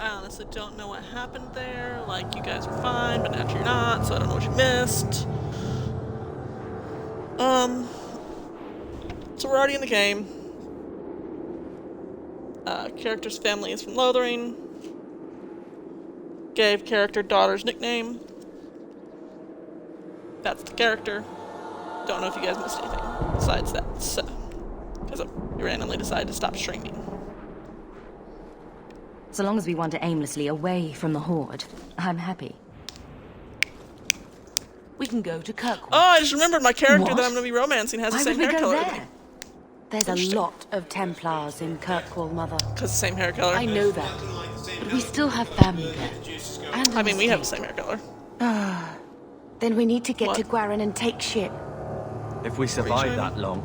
I honestly don't know what happened there. Like, you guys were fine, but now you're not, so I don't know what you missed. So we're already in the game. Character's family is from Lothering. Gave character daughter's nickname. That's the character. Don't know if you guys missed anything besides that, so. Because I randomly decided to stop streaming. So long as we wander aimlessly away from the Horde, I'm happy. We can go to Kirkwall. Oh, I just remembered my character What? that I'm going to be romancing has the Why same would we hair go color as me. there? There's a lot of Templars in Kirkwall, Mother. Because the same hair color. I know that. But we still have family there. And I mean, we have the same hair color. Then we need to get What? to Gwarin and take ship. If we survive that long,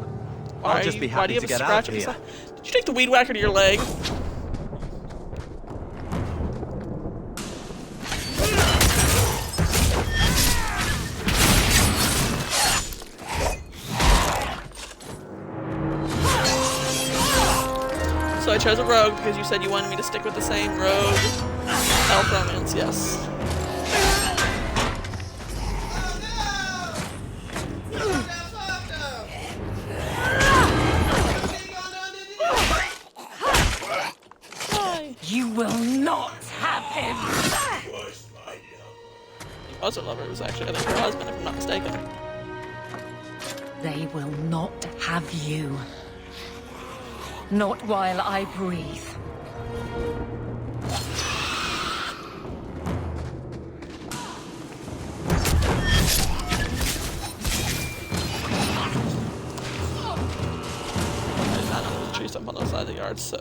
Why I'll just be why do happy you to have a get out scratch of on your here. side? Did you take the weed whacker to your leg? So I chose a rogue because you said you wanted me to stick with the same rogue elf romance, yes. Hi. You will not have him! He wasn't lover, it was actually I think her husband if I'm not mistaken. They will not have you. Not while I breathe. I did not know there was a tree stump on the side of the yard, so.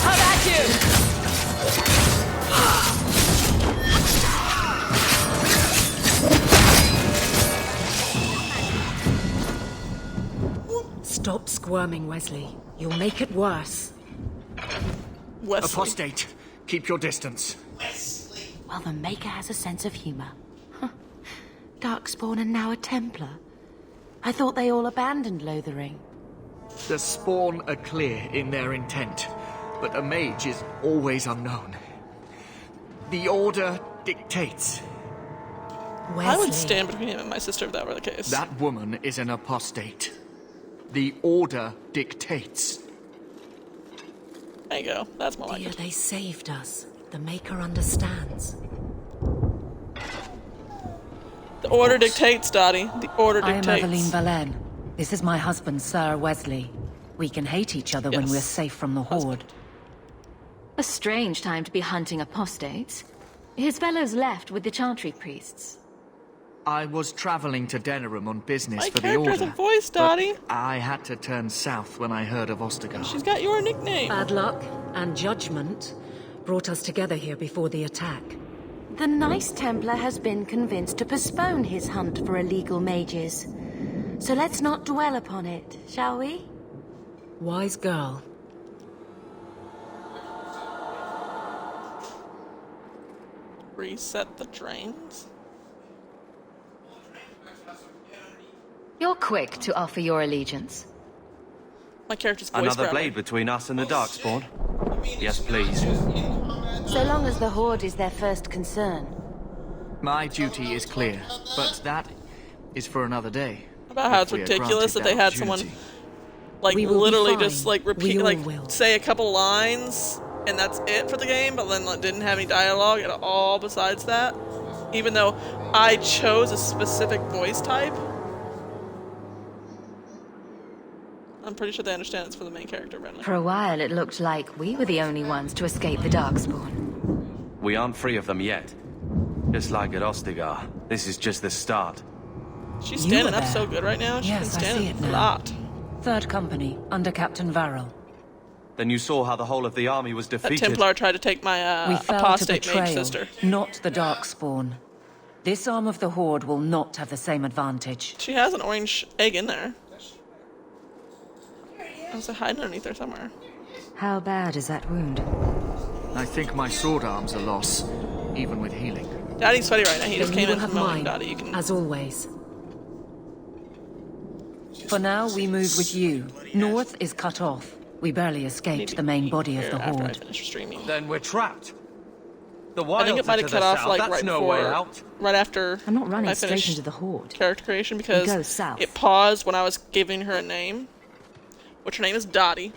How about you? Stop squirming, Wesley. You'll make it worse. Wesley. Apostate, keep your distance. Well, the Maker has a sense of humor. Huh. Darkspawn and now a Templar. I thought they all abandoned Lothering. The Spawn are clear in their intent, but a mage is always unknown. The Order dictates. Wesley. I would stand between him and my sister if that were the case. That woman is an apostate. The Order dictates. There you go. That's more like Dear, it. they saved us. The Maker understands. The order dictates, Dottie. The order I am dictates. Eveline Valen. This is my husband, Sir Wesley. We can hate each other when Yes. we're safe from the Horde. A strange time to be hunting apostates. His fellows left with the Chantry priests. I was traveling to Denerim on business My for the character has Order. a voice, but Dottie. I had to turn south when I heard of Ostagar. She's got your nickname. Bad luck and judgment brought us together here before the attack. The Nice Templar has been convinced to postpone his hunt for illegal mages. So let's not dwell upon it, shall we? Wise girl. Reset the drains. You're quick to offer your allegiance. My character's voice Another forever. blade between us and the Darkspawn? Yes, please. So long as the Horde is their first concern. My duty is clear, but that is for another day. About how if it's we are ridiculous that granted they had someone opportunity. like We will be literally just fine. like repeat We all like will. say a couple lines and that's it for the game, but then like, didn't have any dialogue at all besides that. Even though I chose a specific voice type. I'm pretty sure they understand it's for the main character, Renly. For a while, it looked like we were the only ones to escape the Darkspawn. We aren't free of them yet. Just like at Ostagar, this is just the start. She's You standing were up there. so good right now. She's Yes, been I see standing it a now. lot. Third Company, under Captain Varel. Then you saw how the whole of the army was That defeated. Templar tried to take my We fell to apostate mage betrayal, sister. not the Darkspawn. This arm of the Horde will not have the same advantage. She has an orange egg in there. I was hiding underneath there somewhere. How bad is that wound? I think my sword arm's a loss, even with healing. Daddy's sweaty right now. He just Then came you in will from have mowing. mine, Daddy, you can. as always. For now, we move with you. North is cut off. We barely escaped the main body of the After I Horde. finish streaming. Then we're trapped. The I wilds think it might are have to cut the off south. like That's right no before, way out. right after I'm not running I straight finished into the Horde. character creation We because go south. it paused when I was giving her a name, which her name is Dottie.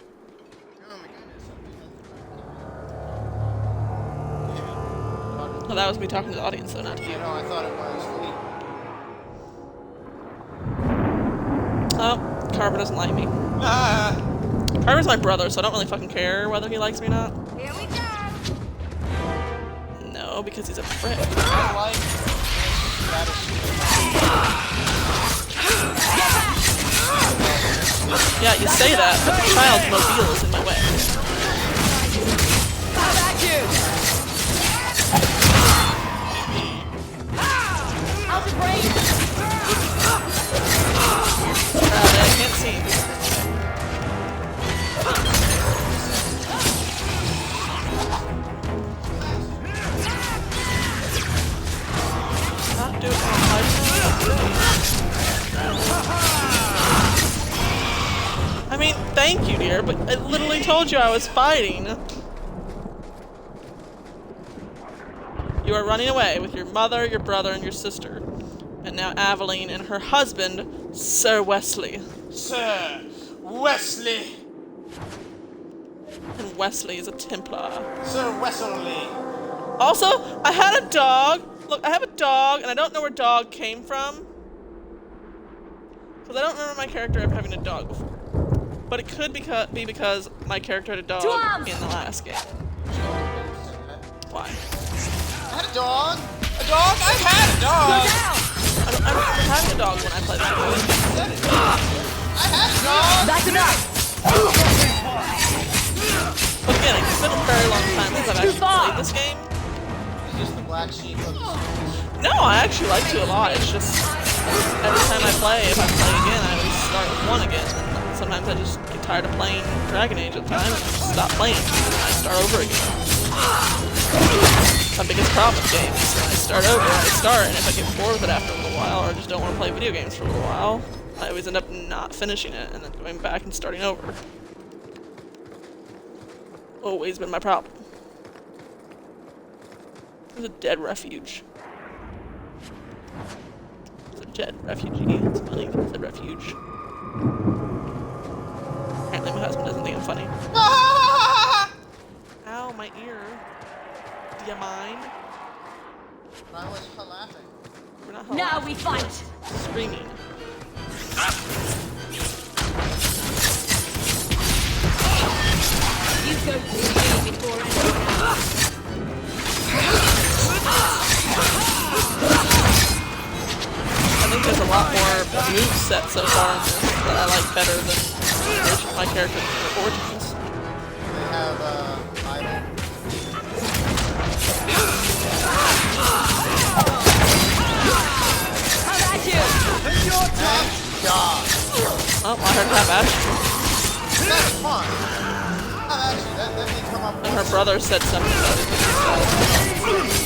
Well, that was me talking to the audience, so not to you. You know, I thought it was. Oh, Carver doesn't like me. Ah! Carver's my brother, so I don't really fucking care whether he likes me or not. Here we go. No, because he's a prick. I like Yeah, you say that, but the child's mobile is in my way. I can't see. Not doing I mean, thank you, dear, but I literally told you I was fighting. You are running away with your mother, your brother, and your sister. And now Aveline and her husband, Sir Wesley. Sir Wesley. And Wesley is a Templar. Sir Wesley. Also, I had a dog. Look, I have a dog, and I don't know where dog came from. Because I don't remember my character ever having a dog before. But it could be because my character had a dog in the last game. Why? I had a dog. A dog? I've had a dog. I don't remember having a dog when I played this game. I had a dog. That's enough! But again, it's been a very long time since I've actually played this game. It's just the black sheep of the series. No, I actually like to a lot. It's just every time I play, if I play again, I always start with one again. And sometimes I just get tired of playing Dragon Age at the time and I just stop playing and I start over again. My biggest problem with games is when I start over, I start, and if I get bored with it after a little while, or I just don't want to play video games for a little while, I always end up not finishing it and then going back and starting over. Always been my problem. There's a dead refuge. There's a dead refugee. It's funny because it's a refuge. Apparently my husband doesn't think I'm funny. Ah! Ow, my ear. Do you mind? I was laughing. We're not Now we fight! screaming. You go to me before anyone else. I think there's a lot more moveset so far in this that I like better than my character from the Origins. They have idle. Thank God. Oh, I heard have Ash. That's fun. Actually, that didn't come up. And her brother said something about it.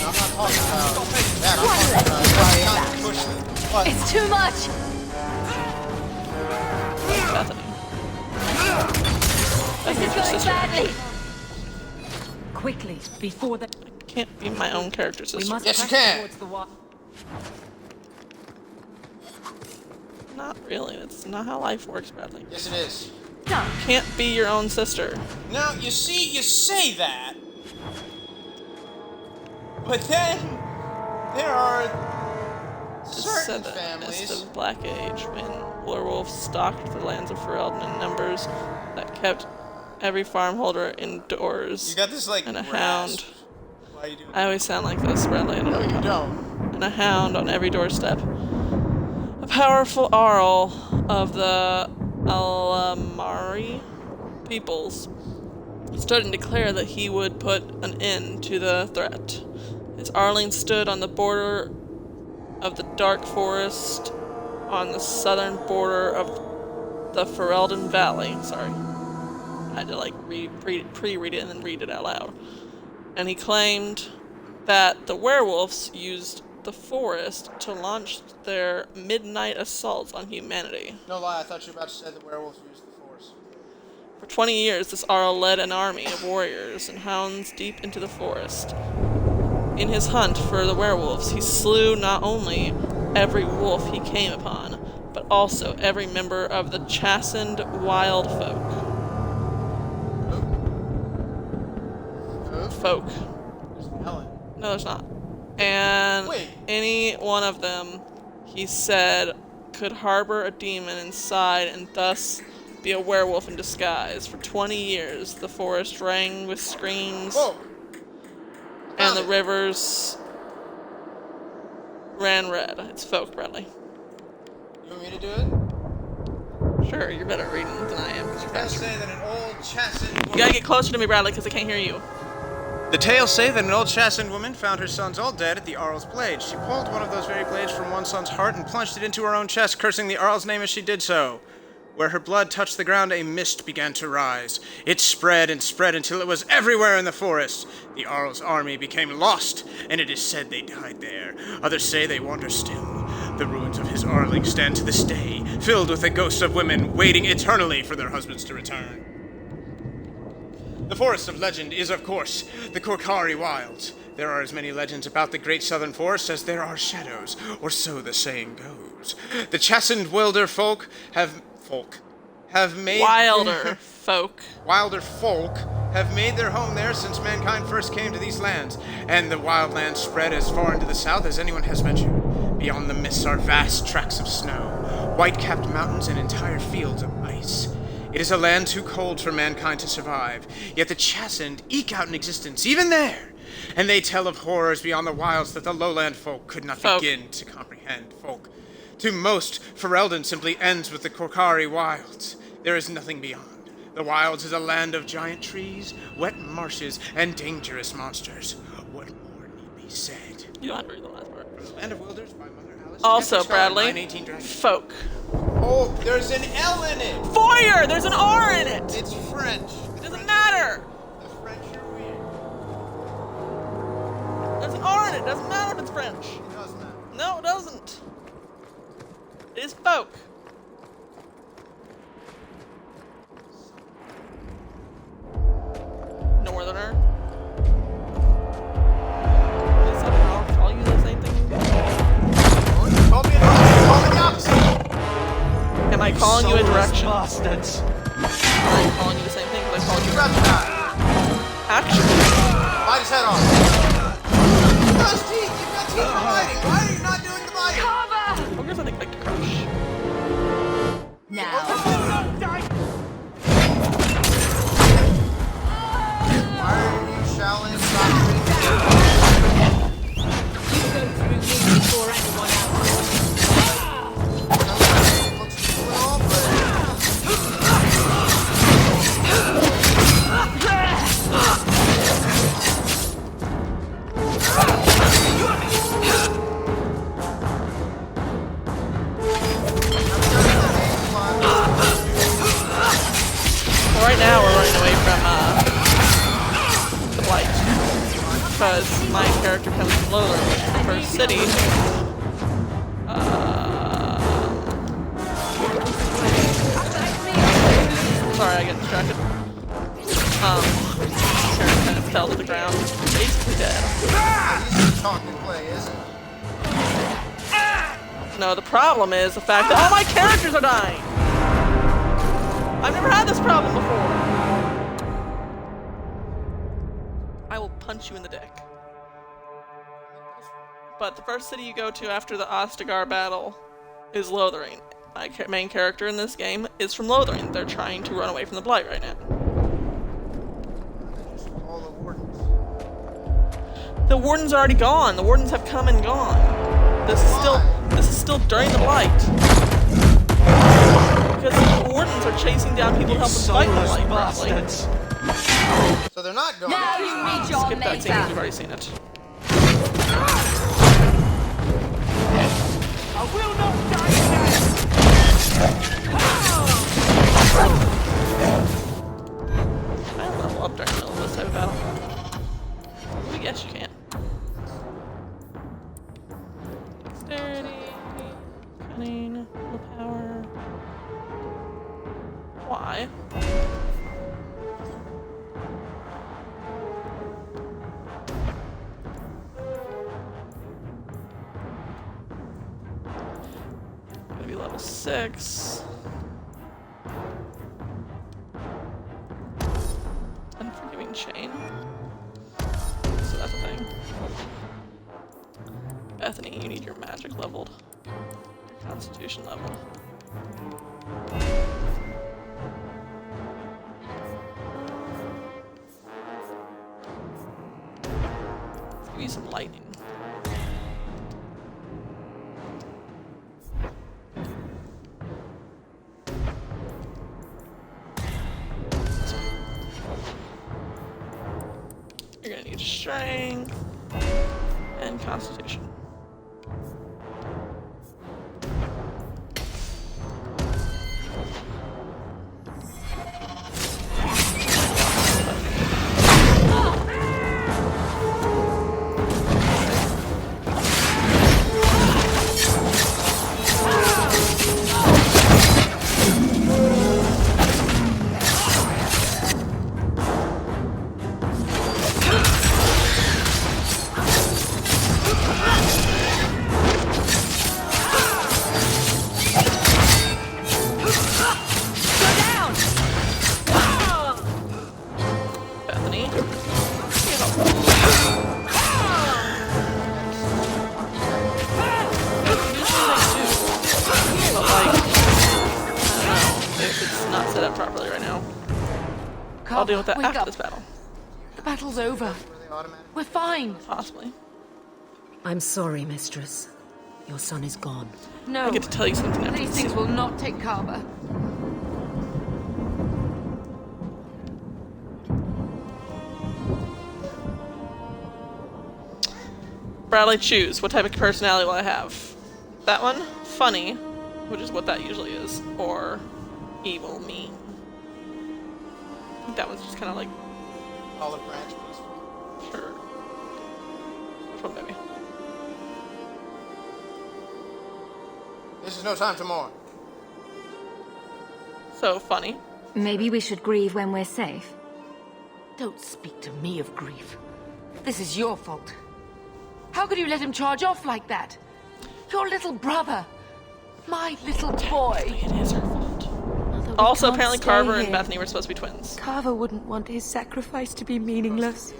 I'm not talking about that. I'm talking about kind of pushing. But It's too much! Bethany. This is Bethany's your going sister. badly! Quickly, before the... Can't be my own character's We sister. must Yes, you press can. towards the wall. Not really. That's not how life works, Bradley. yes, it is. Can't be your own sister. Now you see, you say that, but then there are It's certain said that in the midst families. of Black Age, when werewolves stalked the lands of Ferelden in numbers that kept every farm holder indoors. You got this like and a rasp. hound. Why are you doing I always sound like this, Bradley. I don't know No, you how. don't. And a hound on every doorstep. A powerful Arl of the Alamari peoples stood and declared that he would put an end to the threat. His Arling stood on the border of the dark forest on the southern border of the Ferelden Valley. Sorry. I had to like pre-read it and then read it out loud. And he claimed that the werewolves used the forest to launch their midnight assaults on humanity. No lie, I thought you were about to say the werewolves used the force. For 20 years, this Arl led an army of warriors and hounds deep into the forest. In his hunt for the werewolves, he slew not only every wolf he came upon, but also every member of the chastened wild folk. Folk. There's Ellen. No, there's not. And Wait. any one of them, he said, could harbor a demon inside and thus be a werewolf in disguise. For 20 years, the forest rang with screams, Whoa! and the rivers ran red. It's folk, Bradley. You want me to do it? Sure, you're better at reading than I am. 'Cause you're Tales faster. say that an old chastened woman... You gotta get closer to me, Bradley, because I can't hear you. The tales say that an old chastened woman found her sons all dead at the Arl's blade. She pulled one of those very blades from one son's heart and plunged it into her own chest, cursing the Arl's name as she did so. Where her blood touched the ground, a mist began to rise. It spread and spread until it was everywhere in the forest. The Arl's army became lost, and it is said they died there. Others say they wander still. The ruins of his Arling stand to this day, filled with the ghosts of women waiting eternally for their husbands to return. The forest of legend is, of course, the Korkari Wilds. There are as many legends about the great southern forest as there are shadows, or so the saying goes. The chastened wilder folk have made... Wilder folk. Wilder folk have made their home there since mankind first came to these lands, and the wild lands spread as far into the south as anyone has ventured. Beyond the mists are vast tracts of snow, white-capped mountains, and entire fields of ice. It is a land too cold for mankind to survive, yet the chastened eke out an existence even there, and they tell of horrors beyond the wilds that the lowland folk could not begin to comprehend. Folk. To most, Ferelden simply ends with the Korkari Wilds. There is nothing beyond. The wilds is a land of giant trees, wet marshes, and dangerous monsters. What more need be said? You don't have to read the last part. From the Land of Wilders by Mother Alice. Also, Jeffrey Scott, Bradley, 918 Dragon. folk. Oh, there's an L in it! Foyer! There's an R in it! It's French. It doesn't matter! The French are weird. There's an R in it. Doesn't matter if it's French. It does matter. No, it doesn't. It is folk. Northerner. Is that how I'll call you the same thing? You called me the opposite. Am I calling you a direction? Bastards. Am I calling you the same thing? Because I called you Reptile. actually. Bite his head off. Those teeth! You've got teeth for biting! Why are you not doing the biting? Ogres, I think, like to crush. Now, Why are you shouting about Well, right now we're running away from the Blight. Because my character comes from Lowland, which is the first city. Sorry, I get distracted. Character kind of fell to the ground. Basically dead. talk and play, isn't it? No, the problem is the fact that all my characters are dying! I've never had this problem before! I will punch you in the dick. But the first city you go to after the Ostagar battle is Lothering. My main character in this game is from Lothering. They're trying to run away from the Blight right now. All the wardens. The Wardens are already gone. The Wardens have come and gone. This is still during the Blight. Because the Wardens are chasing down people to help them fight the Blight, probably. So they're not going. now you meet your Skip that scene, maker. you've already seen it. I will not die I don't level up during the middle of this type of battle. I guess you can. Why? Gonna be level 6. Unforgiving chain. So that's a thing. Bethany, you need your magic leveled. Your constitution leveled. Let's give you some lightning. You're gonna need strength and constitution. Bethany. But like, I don't know, it's not set up properly right now. I'll deal with that Wake after up. this battle. The battle's over. We're fine. Possibly. I'm sorry, mistress. Your son is gone. No, I get to tell you something after these this. things will not take Carver. Bradley, choose. What type of personality will I have? That one? Funny, which is what that usually is. Or evil, mean. I think that one's just kind of like, Olive branch, please. sure. Which one, baby? This is no time to mourn. So funny. Maybe we should grieve when we're safe. Don't speak to me of grief. This is your fault. How could you let him charge off like that? Your little brother. My little boy. It is her fault. Mother, we Also, can't apparently stay Carver and here. Bethany were supposed to be twins. Carver wouldn't want his sacrifice to be meaningless.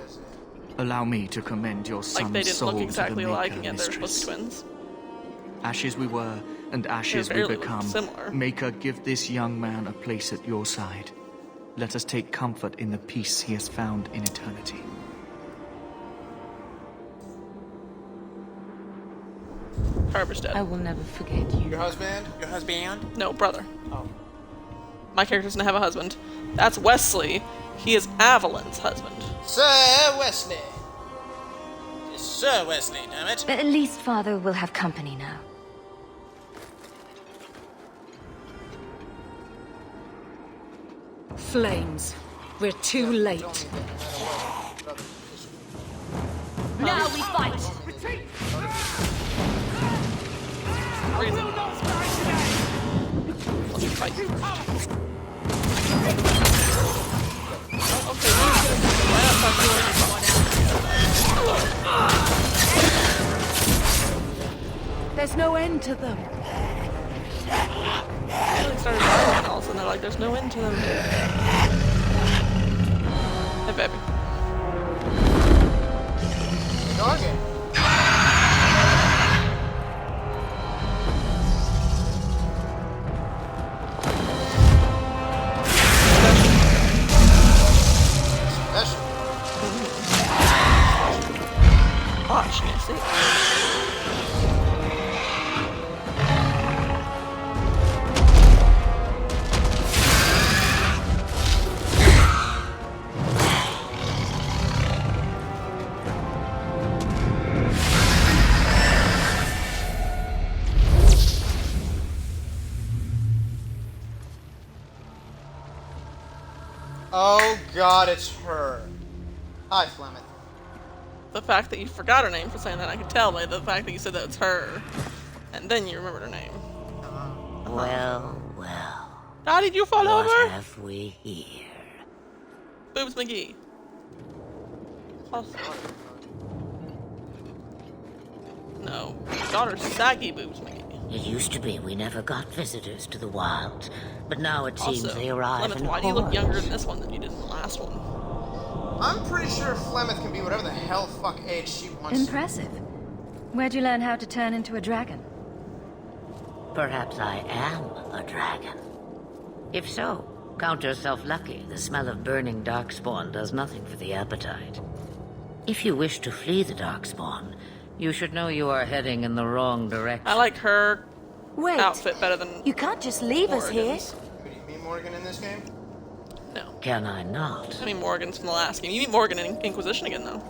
Allow me to commend your Like, son's they didn't soul look to exactly the alike, Maker, and yet they were supposed to be mistress. twins. Ashes we were, and ashes we barely become. similar. Maker, give this young man a place at your side. Let us take comfort in the peace he has found in eternity. Carver's dead. I will never forget you. Your husband? Your husband? No, brother. Oh. My character doesn't have a husband. That's Wesley. He is Avalyn's husband. Sir Wesley. Sir Wesley, damn it. But at least Father will have company now. Flames. We're too late. Now we fight! Reason. Let's fight. Okay, why not talk to her? There's no end to them. They started fighting, and all of a sudden they're like, there's no end to them. Hey, baby. Target. Special. Watch, you see? Oh god, it's her. Hi, Flemeth. The fact that you forgot her name for saying that, I could tell by the fact that you said that it's her. And then you remembered her name. Well, well. Daddy, did you fall What over? have we here? Boobs McGee. Oh. No. Daughter Saggy Boobs McGee. It used to be we never got visitors to the wilds, but now it seems Also, they arrive Flemeth, in why do you look hordes. younger in this one than you did in the last one? I'm pretty sure Flemeth can be whatever the hell fuck age she wants. Impressive. Where'd you learn how to turn into a dragon? Perhaps I am a dragon. If so, count yourself lucky. The smell of burning darkspawn does nothing for the appetite. If you wish to flee the darkspawn, you should know you are heading in the wrong direction. I like her Wait, outfit better than you can't just leave us here. Morgan's. Do you meet Morgan in this game? No. Can I not? I mean Morgan's from the last game. You meet Morgan in Inquisition again, though.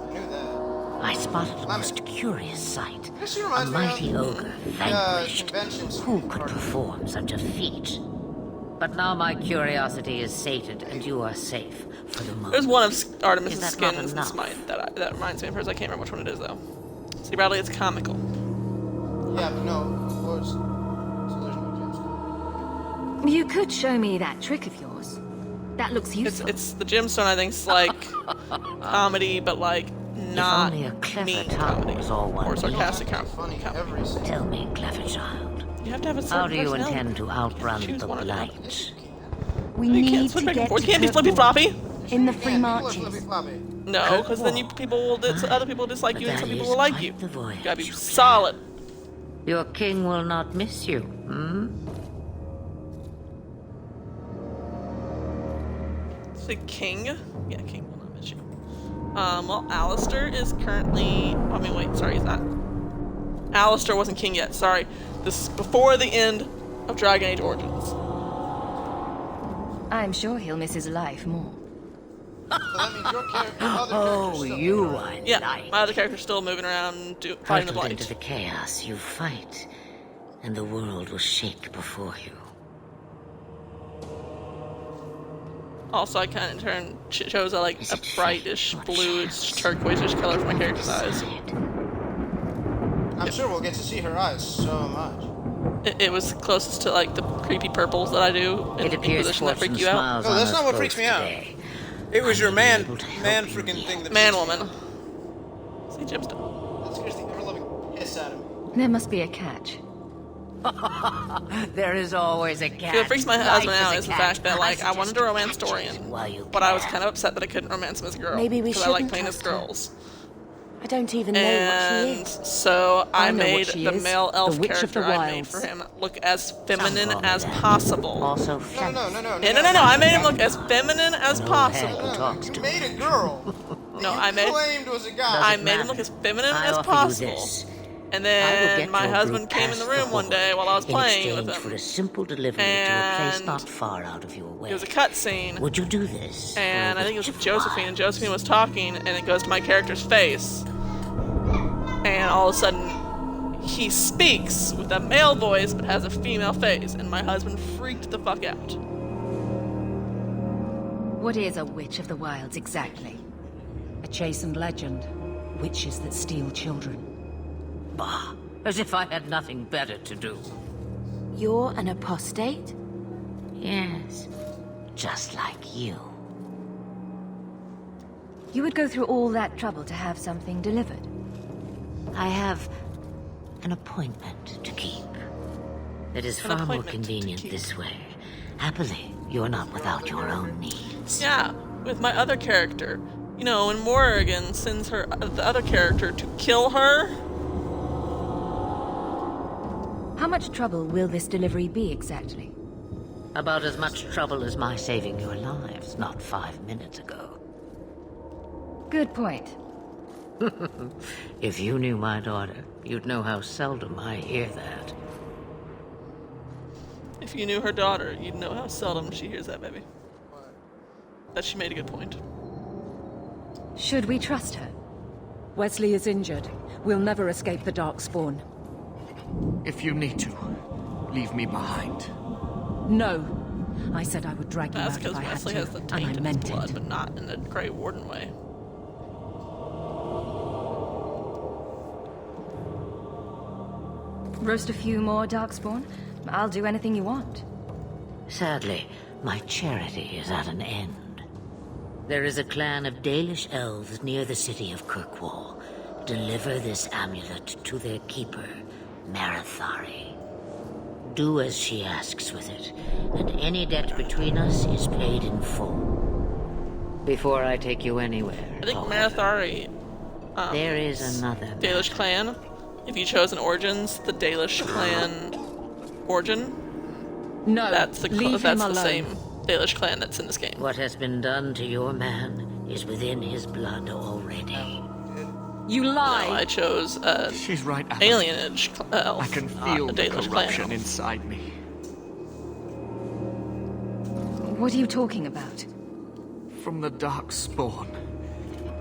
I knew that. I spotted a most curious sight. She A reminds me mighty of ogre vanquished. convention Who could perform such a feat? But now my curiosity is sated, and you are safe for the moment. There's one of Is Artemis's that not skins in enough? Smite that reminds me of hers. I can't remember which one it is, though. See, Bradley, it's comical. Yeah, but no, of course. So there's no gemstone. You could show me that trick of yours. That looks useful. It's the gemstone, I think, is like comedy, but like not only a clever mean tongue comedy was all one or sarcastic Funny comedy. every single. Tell me, clever child, You have to have a certain how do you personality. intend to outrun Choose the one or the other. blight? We You can't need switch to back and get forth. to You can't be flippy Kirkwall. floppy. In the You free can't. People are marches. flippy floppy. No, because then people will other people dislike But you, and that some people is will like quite you. the voyage You gotta be you plan. solid. Your king will not miss you, hmm? Say king? Yeah, king will not miss you. Well, Alistair is currently. I mean, wait, sorry, he's not. Alistair wasn't king yet. Sorry, this is before the end of Dragon Age Origins. I'm sure he'll miss his life more. So that means your character, other Oh, character's still you there. I Yeah, like. my other character's still moving around, fighting the Hurtled into blight. the chaos you fight, and the world will shake before you. Also, I kind of chose a Is a it brightish fate or bluish chance? turquoise color for my character's eyes. Decide. I'm sure we'll get to see her eyes so much. It was closest to like the creepy purples that I do in It appears Inquisition that fortune freak you out. smiles No, on that's us not what both freaks me out. today. It was your I'm man able to help you freaking yet. thing that Man freaks me woman. out. See gemstone. That scares the ever-loving piss out of me. There must be a catch. There is always a catch. What freaks my Life husband out a is the catch. fact that like I suggest wanted to you romance catch it Dorian, while you but I was can. kind of upset that I couldn't romance him as a girl. Maybe we because I like shouldn't playing as trust her. girls. I don't even know what And she is. so I I know what made she the is. male elf The Witch of the character I made Wilds. for him look as feminine Some call me as that. possible. Also, No, feminine. No, I made him look as feminine as No possible. head. Talks You to made a girl. No, You I made claimed was a guy. I Doesn't made him matter. look as feminine I as offer you possible. this. And I will then get my your husband group came in past the room one horde day while I was in playing with exchange for him. a simple delivery to a place And not far out of your way. It was a cutscene, Would you do this? and for I think it was Witch with of the Josephine, and Wilds? Josephine was talking, and it goes to my character's face. And all of a sudden, he speaks with a male voice but has a female face, and my husband freaked the fuck out. What is a Witch of the Wilds exactly? A chastened legend. Witches that steal children. Bah, as if I had nothing better to do. You're an apostate? Yes, just like you. You would go through all that trouble to have something delivered. I have an appointment to keep. It is far more appointment to convenient keep. this way. Happily, you're not without your own needs. Yeah, with my other character. You know, when Morrigan sends her the other character to kill her. How much trouble will this delivery be exactly? About as much trouble as my saving your lives not 5 minutes ago. Good point. If you knew my daughter, you'd know how seldom I hear that. If you knew her daughter, you'd know how seldom she hears that, baby. That she made a good point. Should we trust her? Wesley is injured. We'll never escape the Darkspawn. If you need to, leave me behind. No. I said I would drag you That's out if because I had Wesley to, has the and taint I in his meant blood, it. but not in the Grey Warden way. Roast a few more Darkspawn? I'll do anything you want. Sadly, my charity is at an end. There is a clan of Dalish elves near the city of Kirkwall. Deliver this amulet to their keeper, Marithari. Do as she asks with it, and any debt between us is paid in full. Before I take you anywhere, I think however, Marithari, there is another Dalish clan. If you chose an Origins, the Dalish clan origin, No, that's the leave him alone. same Dalish clan that's in this game. What has been done to your man is within his blood already. You No, lie. I chose She's right, Alan. alienage elf, I can not feel a the Dalish corruption clan. inside me. What are you talking about? From the dark spawn.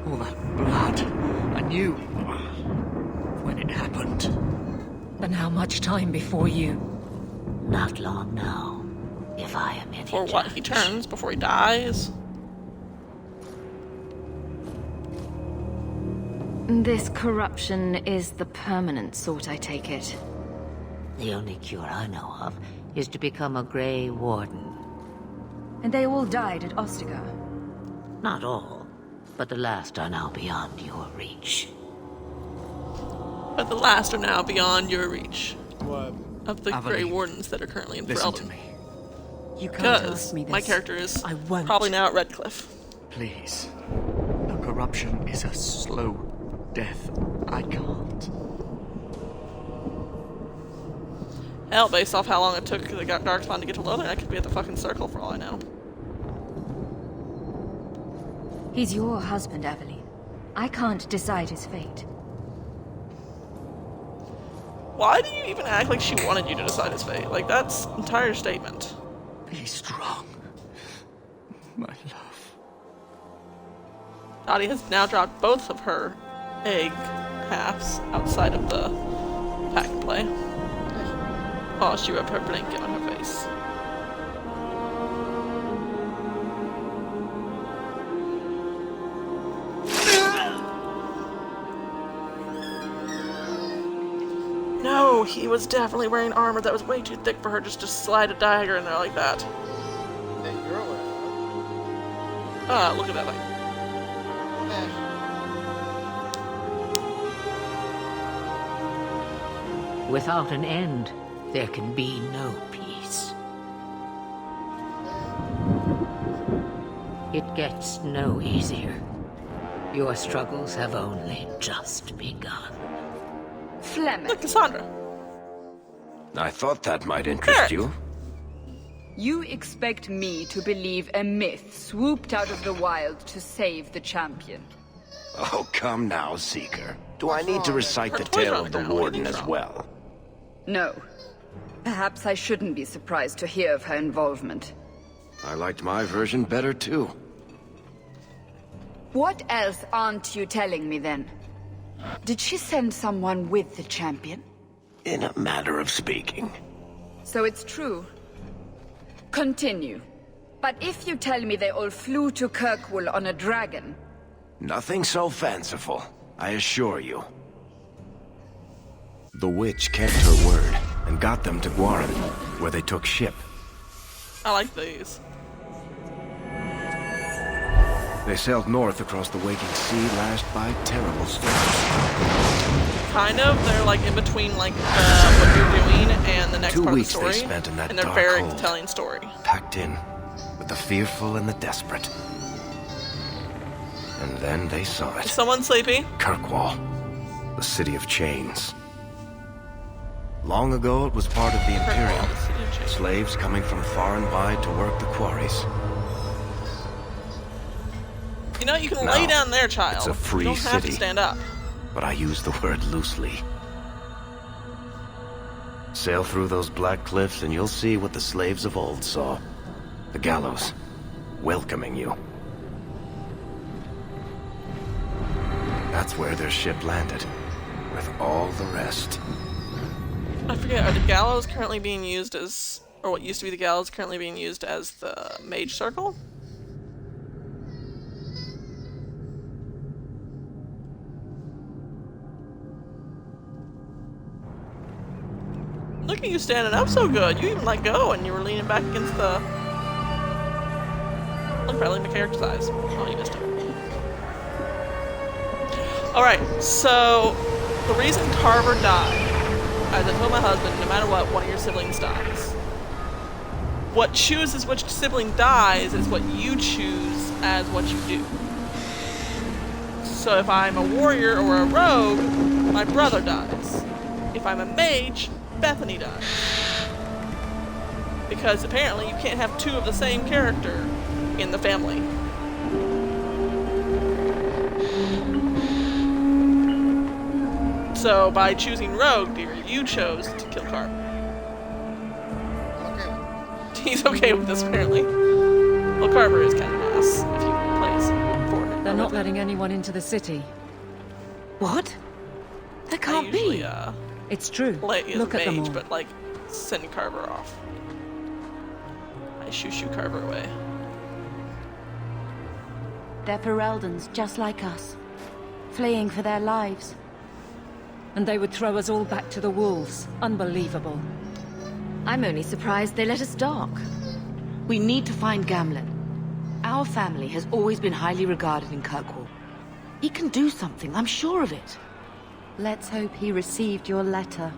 All that blood. I knew when it happened. And how much time before you? Not long now, if I am any Or what he judge. turns before he dies. This corruption is the permanent sort, I take it. The only cure I know of is to become a Grey Warden. And they all died at Ostagar. Not all, but the last are now beyond your reach. But the last are now beyond your reach. What? Of the Aveline, Grey Wardens that are currently in Listen to Ferelden. me, You can't Because ask me this. my character is I won't. probably now at Redcliffe. please. The corruption is a slow death. I can't. Hell, based off how long it took the Darkspawn to get to Lothern, I could be at the fucking circle for all I know. He's your husband, Aveline. I can't decide his fate. Why do you even act like she wanted you to decide his fate? Like, that's an entire statement. Be strong. My love. Dottie has now dropped both of her egg halves outside of the pack and play. Oh, she rubbed her blanket on her face. No, he was definitely wearing armor that was way too thick for her just to slide a dagger in there like that. That you're aware of. Ah, look at that thing. Without an end, there can be no peace. It gets no easier. Your struggles have only just begun. Flemeth, Look, Cassandra. I thought that might interest you. You expect me to believe a myth swooped out of the wild to save the champion? Oh, come now, Seeker. Do I need to recite Her the toys are tale on of the the ground. What do you Warden think's as wrong? well? No. Perhaps I shouldn't be surprised to hear of her involvement. I liked my version better, too. What else aren't you telling me then? Did she send someone with the champion? In a manner of speaking. So it's true. Continue. But if you tell me they all flew to Kirkwall on a dragon... Nothing so fanciful, I assure you. The witch kept her word and got them to Guaran, where they took ship. I like these. They sailed north across the waking sea, lashed by terrible storms. Kind of. They're like in between like what you're doing and the next 2 part of the weeks story. they spent in that and they're dark very hole. telling story. Packed in, with the fearful and the desperate. And then they saw Is it. someone sleepy? Kirkwall, the city of chains. Long ago, it was part of the Imperium. the city of chains. Slaves coming from far and wide to work the quarries. You know, you can No, lay down there, child. it's a free you don't have to city. stand up. But I use the word loosely. Sail through those black cliffs and you'll see what the slaves of old saw. The gallows, welcoming you. That's where their ship landed, with all the rest. I forget, are the gallows currently being used as, or what used to be the gallows currently being used as the mage circle? Look Look at you standing up so good. You even let go and you were leaning back against the... Look, probably my character's eyes. Oh, you missed it. Alright, so the reason Carver died, as I told my husband, no matter what, one of your siblings dies. What chooses which sibling dies is what you choose as what you do. So if I'm a warrior or a rogue, my brother dies. If I'm a mage, Bethany dies. Because apparently you can't have two of the same character in the family. So by choosing rogue, dear, you chose to kill Carver. He's okay with this, apparently. Well, Carver is kind of an ass if he plays for him. They're not letting anyone into the city. What? That can't be. It's true. Play as Look a at them mage, all. but like send Carver off. I shoo Carver away. They're Fereldans, just like us. Fleeing for their lives. And they would throw us all back to the wolves. Unbelievable. I'm only surprised they let us dock. We need to find Gamlen. Our family has always been highly regarded in Kirkwall. He can do something, I'm sure of it. Let's hope he received your letter.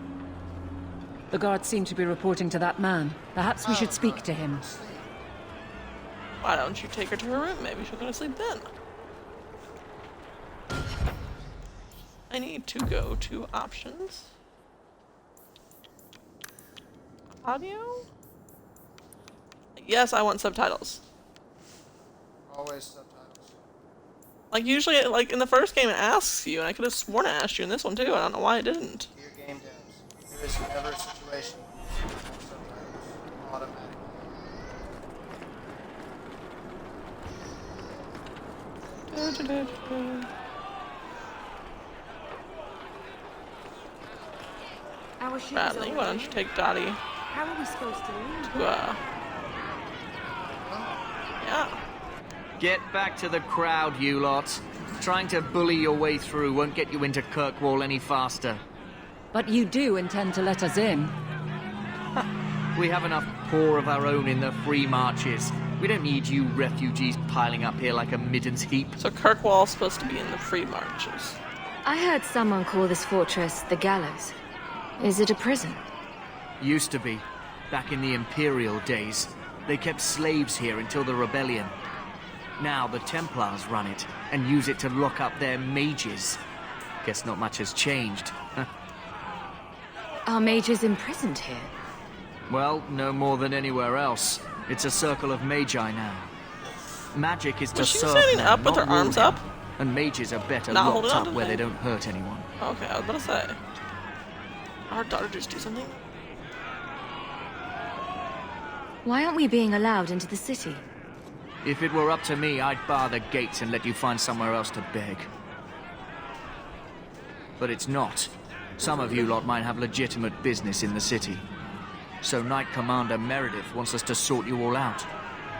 The guards seem to be reporting to that man. Perhaps we should speak to him. Why don't you take her to her room? Maybe she'll go to sleep then. I need to go to options. Audio? Yes, I want subtitles. Always subtitles. Like usually, like in the first game it asks you, and I could have sworn it asked you in this one too. I don't know why it didn't. Dear game devs, there is never a situation where you have subtitles automatically. Our ship is Bradley, why don't you take Dottie How are we supposed to leave? to, yeah. Get back to the crowd, you lot. Trying to bully your way through won't get you into Kirkwall any faster. But you do intend to let us in. We have enough poor of our own in the free marches. We don't need you refugees piling up here like a middens heap. So Kirkwall's supposed to be in the free marches. I heard someone call this fortress the Gallows. Is it a prison? Used to be. Back in the Imperial days. They kept slaves here until the rebellion. Now the Templars run it, and use it to lock up their mages. Guess not much has changed. Are mages imprisoned here? Well, no more than anywhere else. It's a circle of magi now. Magic is to Was she serve standing man, up with not her arms rule up? him. And mages are better Not locked holding on up to where they thing? don't hurt anyone. Okay, I was about to say. Our daughter just do something? Why aren't we being allowed into the city? If it were up to me, I'd bar the gates and let you find somewhere else to beg. But it's not. Some of you lot might have legitimate business in the city. So Knight Commander Meredith wants us to sort you all out.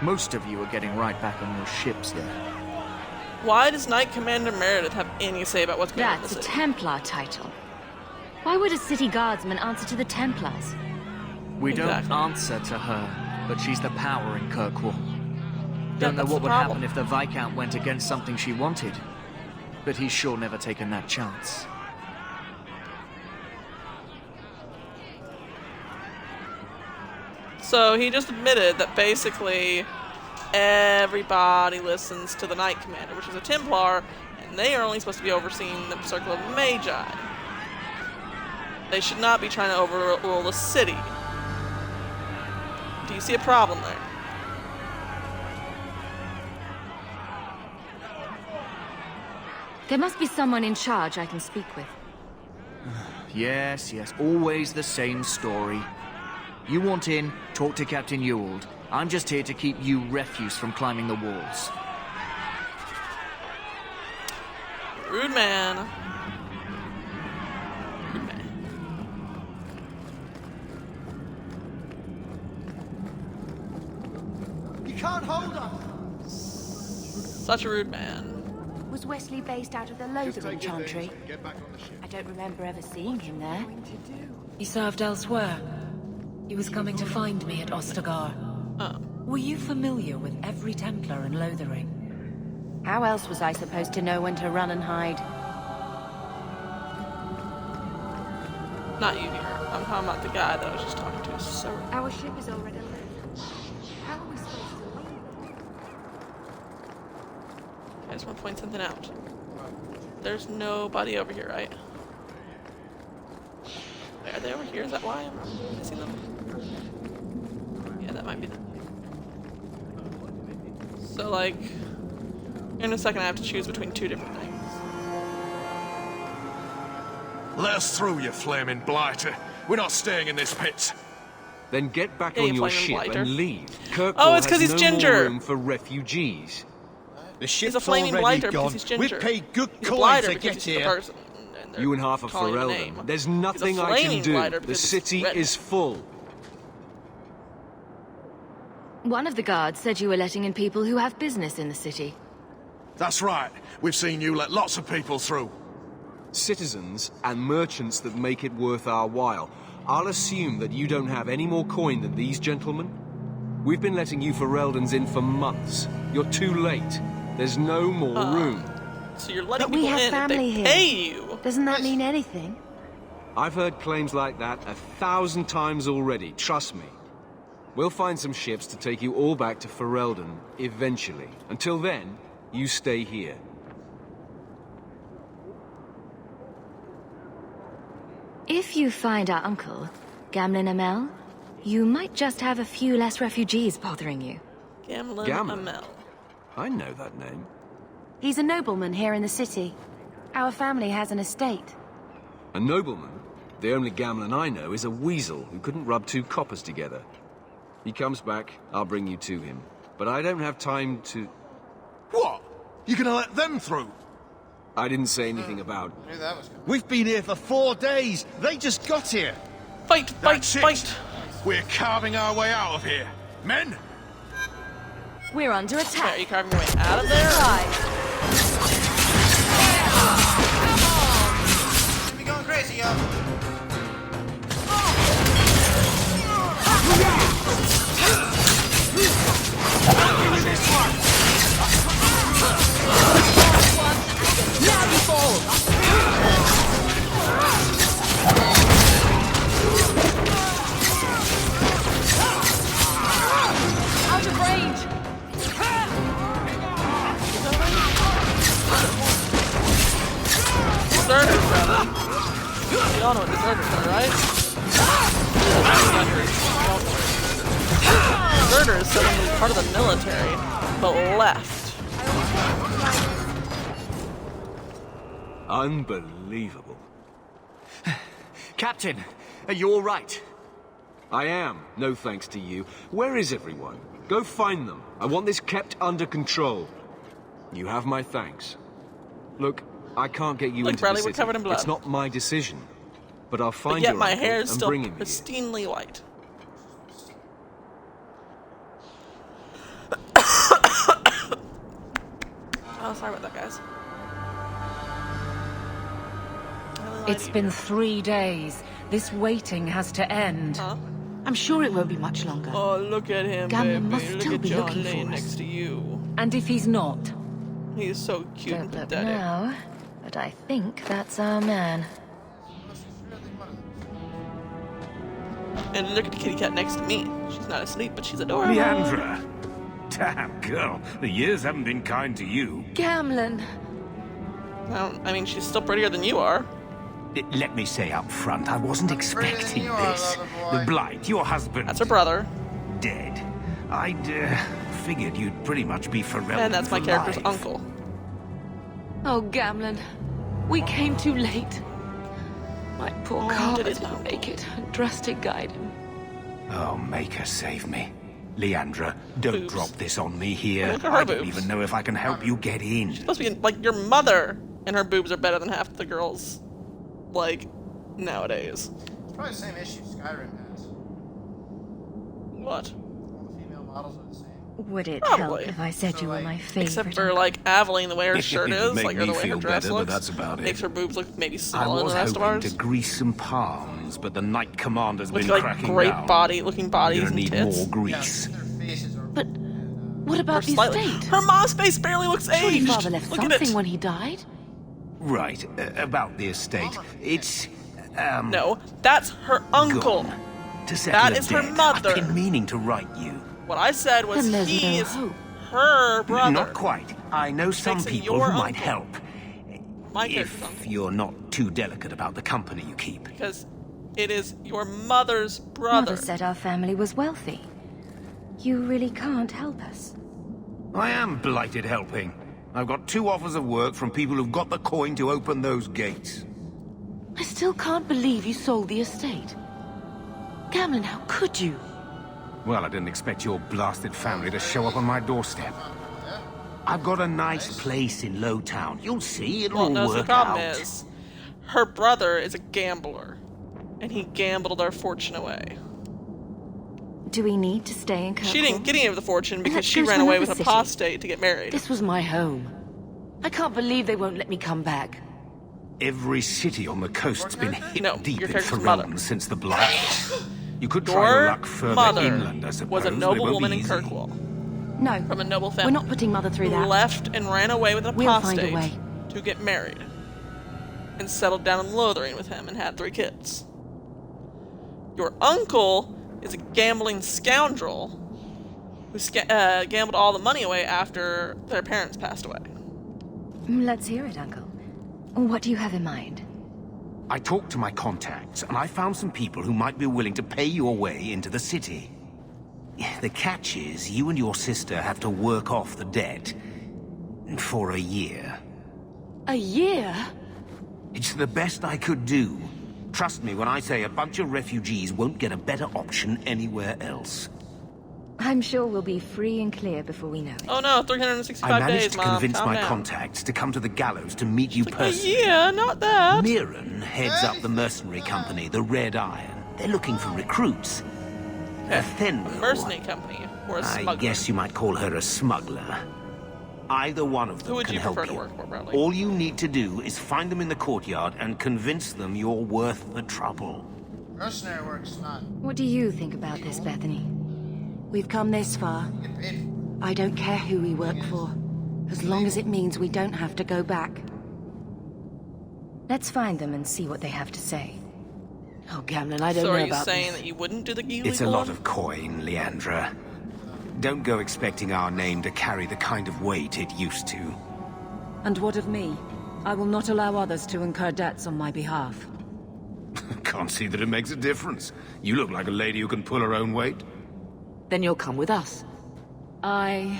Most of you are getting right back on your ships there. Why does Knight Commander Meredith have any say about what's going on in the That's a city? Templar title. Why would a city guardsman answer to the Templars? We Exactly. don't answer to her, but she's the power in Kirkwall. Don't know that's what the would problem. happen if the Viscount went against something she wanted. But he's sure never taken that chance. So he just admitted that basically everybody listens to the Knight Commander, which is a Templar, and they are only supposed to be overseeing the Circle of Magi. They should not be trying to overrule the city. Do you see a problem there? There must be someone in charge I can speak with. Yes, always the same story. You want in, talk to Captain Ewald. I'm just here to keep you refuse from climbing the walls. Rude man. Rude man. You can't hold us! Such a rude man. Was Wesley based out of the Lothering Chantry? I don't remember ever seeing him there. He served elsewhere. He was coming to find me at Ostagar. Oh. Were you familiar with every Templar in Lothering? How else was I supposed to know when to run and hide? Not you here. I'm talking about the guy that I was just talking to. So Our ship is already late. How are we supposed to leave? I just want to point something out. There's nobody over here, right? Are they over here? Is that why I'm missing them? Yeah, that might be them. So, like, in a second I have to choose between two different things. Let us through, you flaming blighter. We're not staying in this pit. Then get back Hey, on your flaming ship blighter. and leave. Kirkwall Oh, it's 'cause has he's no ginger. more room for refugees. The He's ship's a flaming already blighter gone. because he's ginger. We paid good He's a coin blighter to because get he's the here. person. And they're You and half of calling him a Ferelden. name. There's He's a nothing I flaming can do. blighter The because he's city red. is full. One of the guards said you were letting in people who have business in the city. That's right. We've seen you let lots of people through. Citizens and merchants that make it worth our while. I'll assume that you don't have any more coin than these gentlemen. We've been letting you Fereldans in for months. You're too late. There's no more room. So you're letting But we people have in if family they here. pay you. Doesn't that mean anything? I've heard claims like that 1,000 times already, trust me. We'll find some ships to take you all back to Ferelden, eventually. Until then, you stay here. If you find our uncle, Gamlen Amel, you might just have a few less refugees bothering you. Gamlen Gamlen? Amel. I know that name. He's a nobleman here in the city. Our family has an estate. A nobleman? The only Gamlen I know is a weasel who couldn't rub two coppers together. He comes back, I'll bring you to him. But I don't have time to... What? You gonna let them through? I didn't say anything about... I knew that was coming. We've been here for 4 days. They just got here. Fight, fight, That's it. fight! We're carving our way out of here. Men! We're under Wait, are attack. you carving your way out of there? Should be going crazy, yo. Out of range! Deserters, brother. You all know what deserters are, right? Deserter is someone who's part of the military, but left. Unbelievable. Captain, are you all right? I am, no thanks to you. Where is everyone? Go find them. I want this kept under control. You have my thanks. Look, I can't get you Look, into Bradley, the we're city. covered in blood. It's not my decision. But I'll find But yet your my uncle hair is and still bring him here. pristinely white. Oh, sorry about that, guys. I really lied It's to you. been 3 days. This waiting has to end. Huh? I'm sure it won't be much longer. Oh, look at him, Gamlen baby. must Look still at be John looking for laying us. next to you. And if he's not? He is so cute and Don't look pathetic. now, but I think that's our man. And look at the kitty cat next to me. She's not asleep, but she's adorable. Leandra! Damn, girl, the years haven't been kind to you. Gamlen. I mean, she's still prettier than you are. Let me say up front, I wasn't expecting you are, this. lover boy. The Blight, your husband, That's her brother. dead. I'd figured you'd pretty much be Ferelden And that's my for character's life. uncle. Oh, Gamlen. We came too late. My poor Oh, Carl did his didn't uncle. make it. And trust to guide him. Oh, make her save me. Leandra, don't Boobs. drop this on me here. Look at her I don't boobs. even know if I can help you get in. Supposed to be like your mother, and her boobs are better than half the girls, like, nowadays. It's probably the same issue Skyrim has. What? All the female models are the same. Would it Probably. help if I said you were my favorite? Except for, like, Aveline, the way her shirt It is, would make like, or me the way her feel dress better, but looks, that's about it. makes her boobs look maybe I smaller than was the rest of hoping ours. to grease some palms, but the Knight Commander's With, been like, cracking great down. looking bodies You're and gonna need tits. more grease. But what about the Slightly. estate? Her mom's face barely looks Surely aged. father left Look at something it. when he died. Right, about the estate. It's, No, that's her uncle. gone. To settle That a is her debt. mother. I've been meaning to write you. What I said was Then there's no he's hope. her brother. Not quite. I know some Makes it people your who might uncle. help. My If character's uncle. you're not too delicate about the company you keep. Because it is your mother's brother. Mother said our family was wealthy. You really can't help us. I am blighted helping. I've got 2 offers of work from people who've got the coin to open those gates. I still can't believe you sold the estate. Gamlin, how could you? Well, I didn't expect your blasted family to show up on my doorstep. I've got a nice place in Lowtown. You'll see, it'll Well, all no, so the work problem out. is, her brother is a gambler, and he gambled our fortune away. Do we need to stay in Kirkwall? She didn't get any of the fortune because let's she go to ran away another with city. apostate to get married. This was my home. I can't believe they won't let me come back. Every city on the coast's been hip No, deep your in character's mother. Ferelden since the Blight. You could try your Your luck further mother inland, I suppose. was a but it noble won't be woman in easy. Kirkwall, No, from a noble we're family, not putting Mother through who that. left and ran away with an We'll find a apostate way. to get married, and settled down in Lothering with him and had 3 kids. Your uncle is a gambling scoundrel who gambled all the money away after their parents passed away. Let's hear it, Uncle. What do you have in mind? I talked to my contacts, and I found some people who might be willing to pay your way into the city. The catch is, you and your sister have to work off the debt for a year. A year? It's the best I could do. Trust me when I say a bunch of refugees won't get a better option anywhere else. I'm sure we'll be free and clear before we know it. Oh no, I 365 managed days, to Mom. convince Calm my down. contacts to come to the gallows to meet you personally. Yeah, not that. Mirren heads up the mercenary company, the Red Iron. They're looking for recruits. Thenwell, Mercenary company or a I smuggler. guess you might call her a smuggler. Either one of them Who would can you help prefer to you. work for, Bradley? All you need to do is find them in the courtyard and convince them you're worth the trouble. Mercenary work's fun. What do you think about this, Bethany? We've come this far. I don't care who we work for, as long as it means we don't have to go back. Let's find them and see what they have to say. Oh, Gamlin, I don't So know are you about saying this. that you wouldn't do the illegal It's a lot one? of coin, Leandra. Don't go expecting our name to carry the kind of weight it used to. And what of me? I will not allow others to incur debts on my behalf. Can't see that it makes a difference. You look like a lady who can pull her own weight. Then you'll come with us. I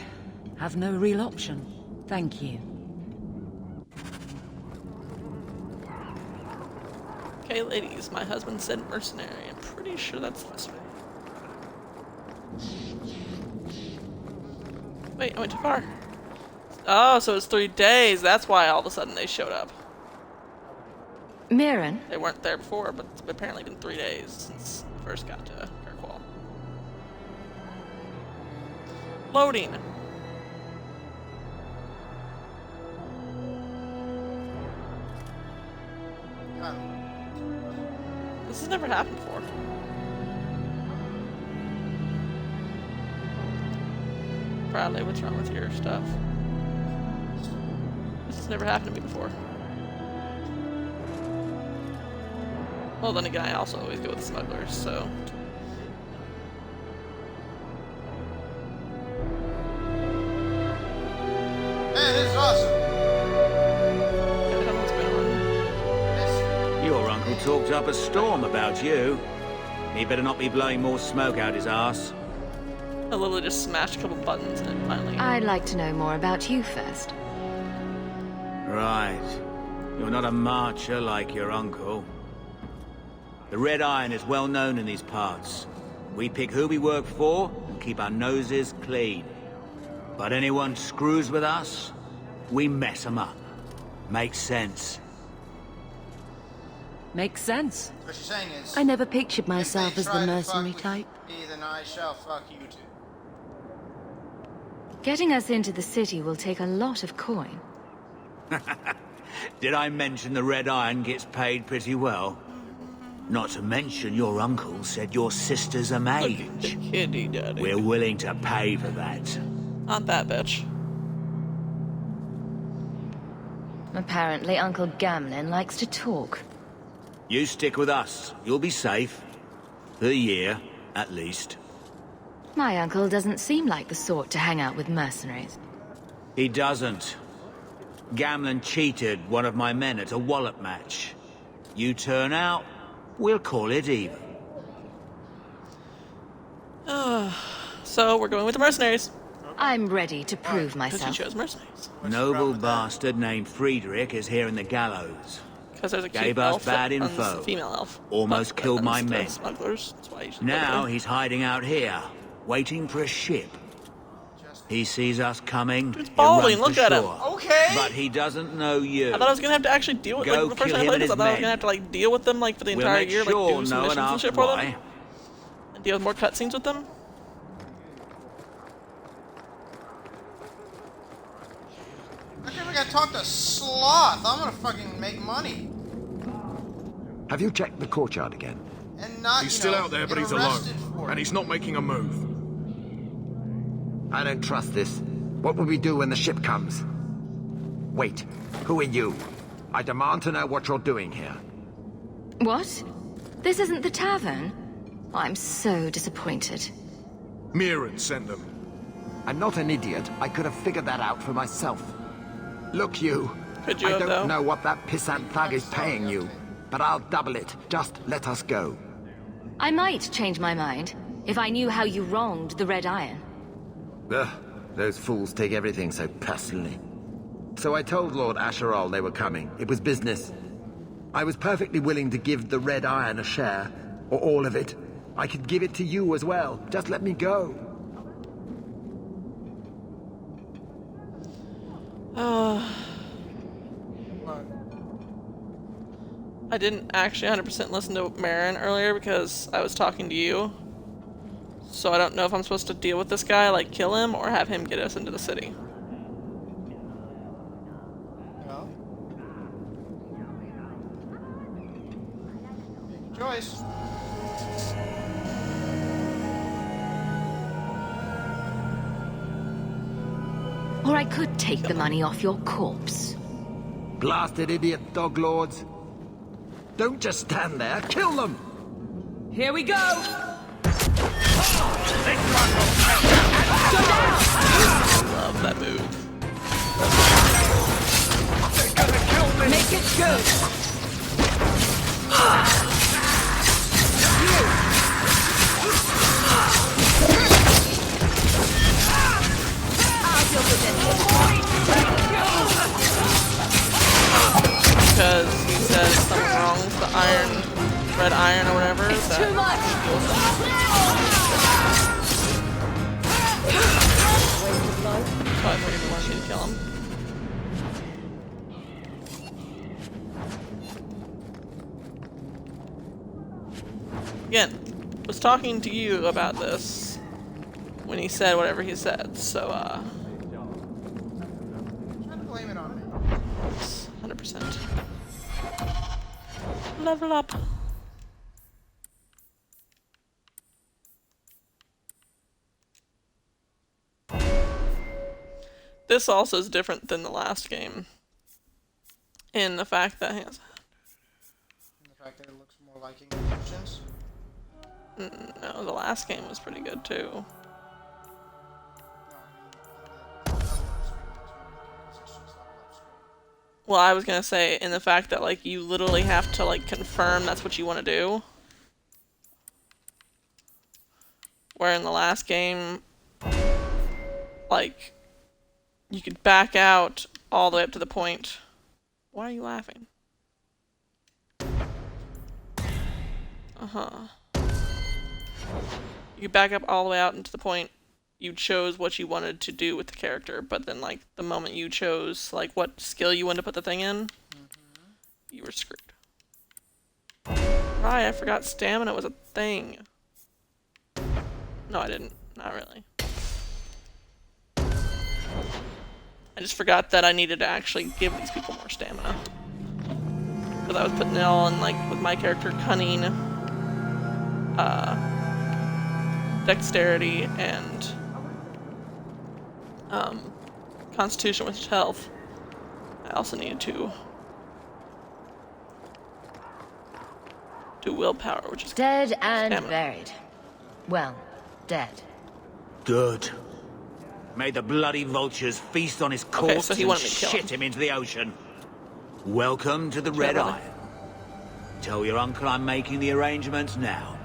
have no real option. Thank you. Okay, ladies, my husband said mercenary. I'm pretty sure that's this way. Wait, I went too far. Oh, so it's 3 days. That's why all of a sudden they showed up. Mirren? They weren't there before, but it's apparently been 3 days since we first got to Kirkwall. Loading. This has never happened before. Bradley, what's wrong with your stuff? This has never happened to me before. Well, then again, I also always go with smugglers, so... Man, this is awesome. I don't know what's going on. Your uncle talked up a storm about you. He better not be blowing more smoke out his ass. I literally just smashed a couple buttons and it finally... I'd like to know more about you first. Right. You're not a marcher like your uncle. The Red Iron is well known in these parts. We pick who we work for and keep our noses clean. But anyone screws with us, we mess them up. Makes sense. Makes sense. What she's saying is, I never pictured if they myself as try the to mercenary fuck with type. me, then I shall fuck you too. Getting us into the city will take a lot of coin. Did I mention the Red Iron gets paid pretty well? Not to mention your uncle said your sister's a mage. Kitty daddy. We're willing to pay for that. Not that bitch. Apparently, Uncle Gamlin likes to talk. You stick with us. You'll be safe. For a year, at least. My uncle doesn't seem like the sort to hang out with mercenaries. He doesn't. Gamlin cheated one of my men at a wallop match. You turn out, we'll call it even. So we're going with the mercenaries. I'm ready to prove myself. Because you chose mercenaries. Noble bastard named Friedrich is here in the gallows. Because there's a cute Gave elf us bad that runs info. the female elf. Almost killed my runs the men. Smugglers. That's why you should Now go there. he's hiding out here, waiting for a ship. He sees us coming. He's balding, look at him. Okay. But he doesn't know you. I thought I was gonna have to actually deal with Go like the first kill time I him played and this. I his thought I was men. gonna have to like deal with them like for the We'll entire make year, sure like do some no one missions and asks shit for them, why. and deal with more cutscenes with them. Okay, we gotta talk to Sloth. I'm gonna fucking make money. Have you checked the courtyard again? And not, He's you still know, out there, but get he's alone. arrested for And it. he's not making a move. I don't trust this. What will we do when the ship comes? Wait, who are you? I demand to know what you're doing here. What? This isn't the tavern? I'm so disappointed. Mirren sent them. I'm not an idiot. I could have figured that out for myself. Look, you. Could you I have, don't though? know what that pissant thug is paying you, but I'll double it. Just let us go. I might change my mind if I knew how you wronged the Red Iron. Ugh, those fools take everything so personally. So I told Lord Asherall they were coming. It was business. I was perfectly willing to give the Red Iron a share, or all of it. I could give it to you as well. Just let me go. I didn't actually 100% listen to Marin earlier because I was talking to you. So I don't know if I'm supposed to deal with this guy, like kill him, or have him get us into the city. Well. Choice. Or I could take the money off your corpse. Blasted idiot dog lords. Don't just stand there. Kill them! Here we go! Love that move. Make it good! Because he says something wrong with the red iron or whatever. It's too much! So I figured he wanted me to kill him. Again, was talking to you about this when he said whatever he said, so Try to blame it on me. 100%. Level up. This also is different than the last game. In the fact that And the fact that it looks more like Egyptians. no, the last game was pretty good too. Well, I was gonna say in the fact that like you literally have to like confirm that's what you want to do. Where in the last game, like, you could back out all the way up to the point. Why are you laughing? You could back up all the way out into the point you chose what you wanted to do with the character, but then like the moment you chose like what skill you wanted to put the thing in, you were screwed. Right, I forgot stamina was a thing. No, I didn't. Not really. just forgot that I needed to actually give these people more stamina. Because I was putting it all in, like, with my character, cunning, dexterity, and constitution, which is health. I also needed to do willpower, which is dead and stamina. buried. Well, dead. Good. May the bloody vultures feast on his corpse so he and wanted me to kill shit him into the ocean. Welcome to the Red really? Iron. Tell your uncle I'm making the arrangements now.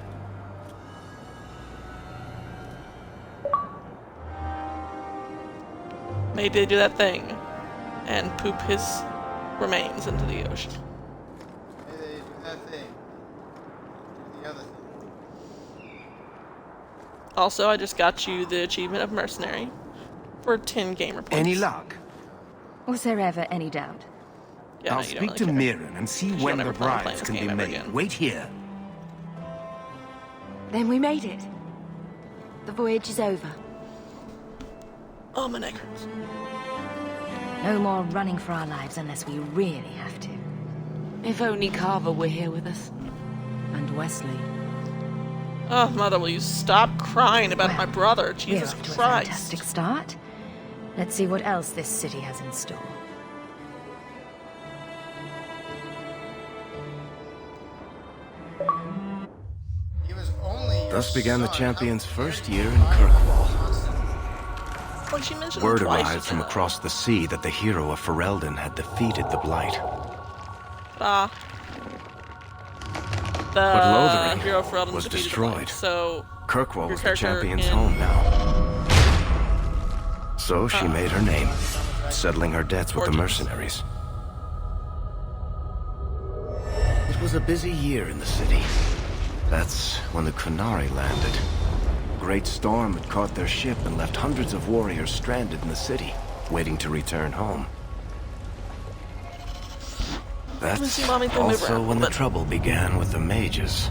May did do that thing and poop his remains into the ocean. Also, I just got you the achievement of Mercenary for 10 gamer points. Any luck? Was there ever any doubt? Yeah, I'll no, you don't speak to really care. Mirren and see Because when you'll the never plan on playing bribes this can be game ever made. again. Wait here. Then we made it. The voyage is over. Oh, my neck hurts. No more running for our lives unless we really have to. If only Carver were here with us. And Wesley. Oh, Mother, will you stop crying about my brother? We're Jesus off to a Christ. fantastic start. Let's see what else this city has in store. Thus began the champion's first year in Kirkwall. Like she mentioned Word twice, arrived from across the sea that the hero of Ferelden had defeated the Blight. The But Lothering hero for Elden was defeated the destroyed. Blight, so Kirkwall your was the character champion's in- home now. So she made her name, settling her debts with the mercenaries. It was a busy year in the city. That's when the Qunari landed. A great storm had caught their ship and left hundreds of warriors stranded in the city, waiting to return home. Let me That's see Mommy throw me also around when a the bit. trouble began with the mages.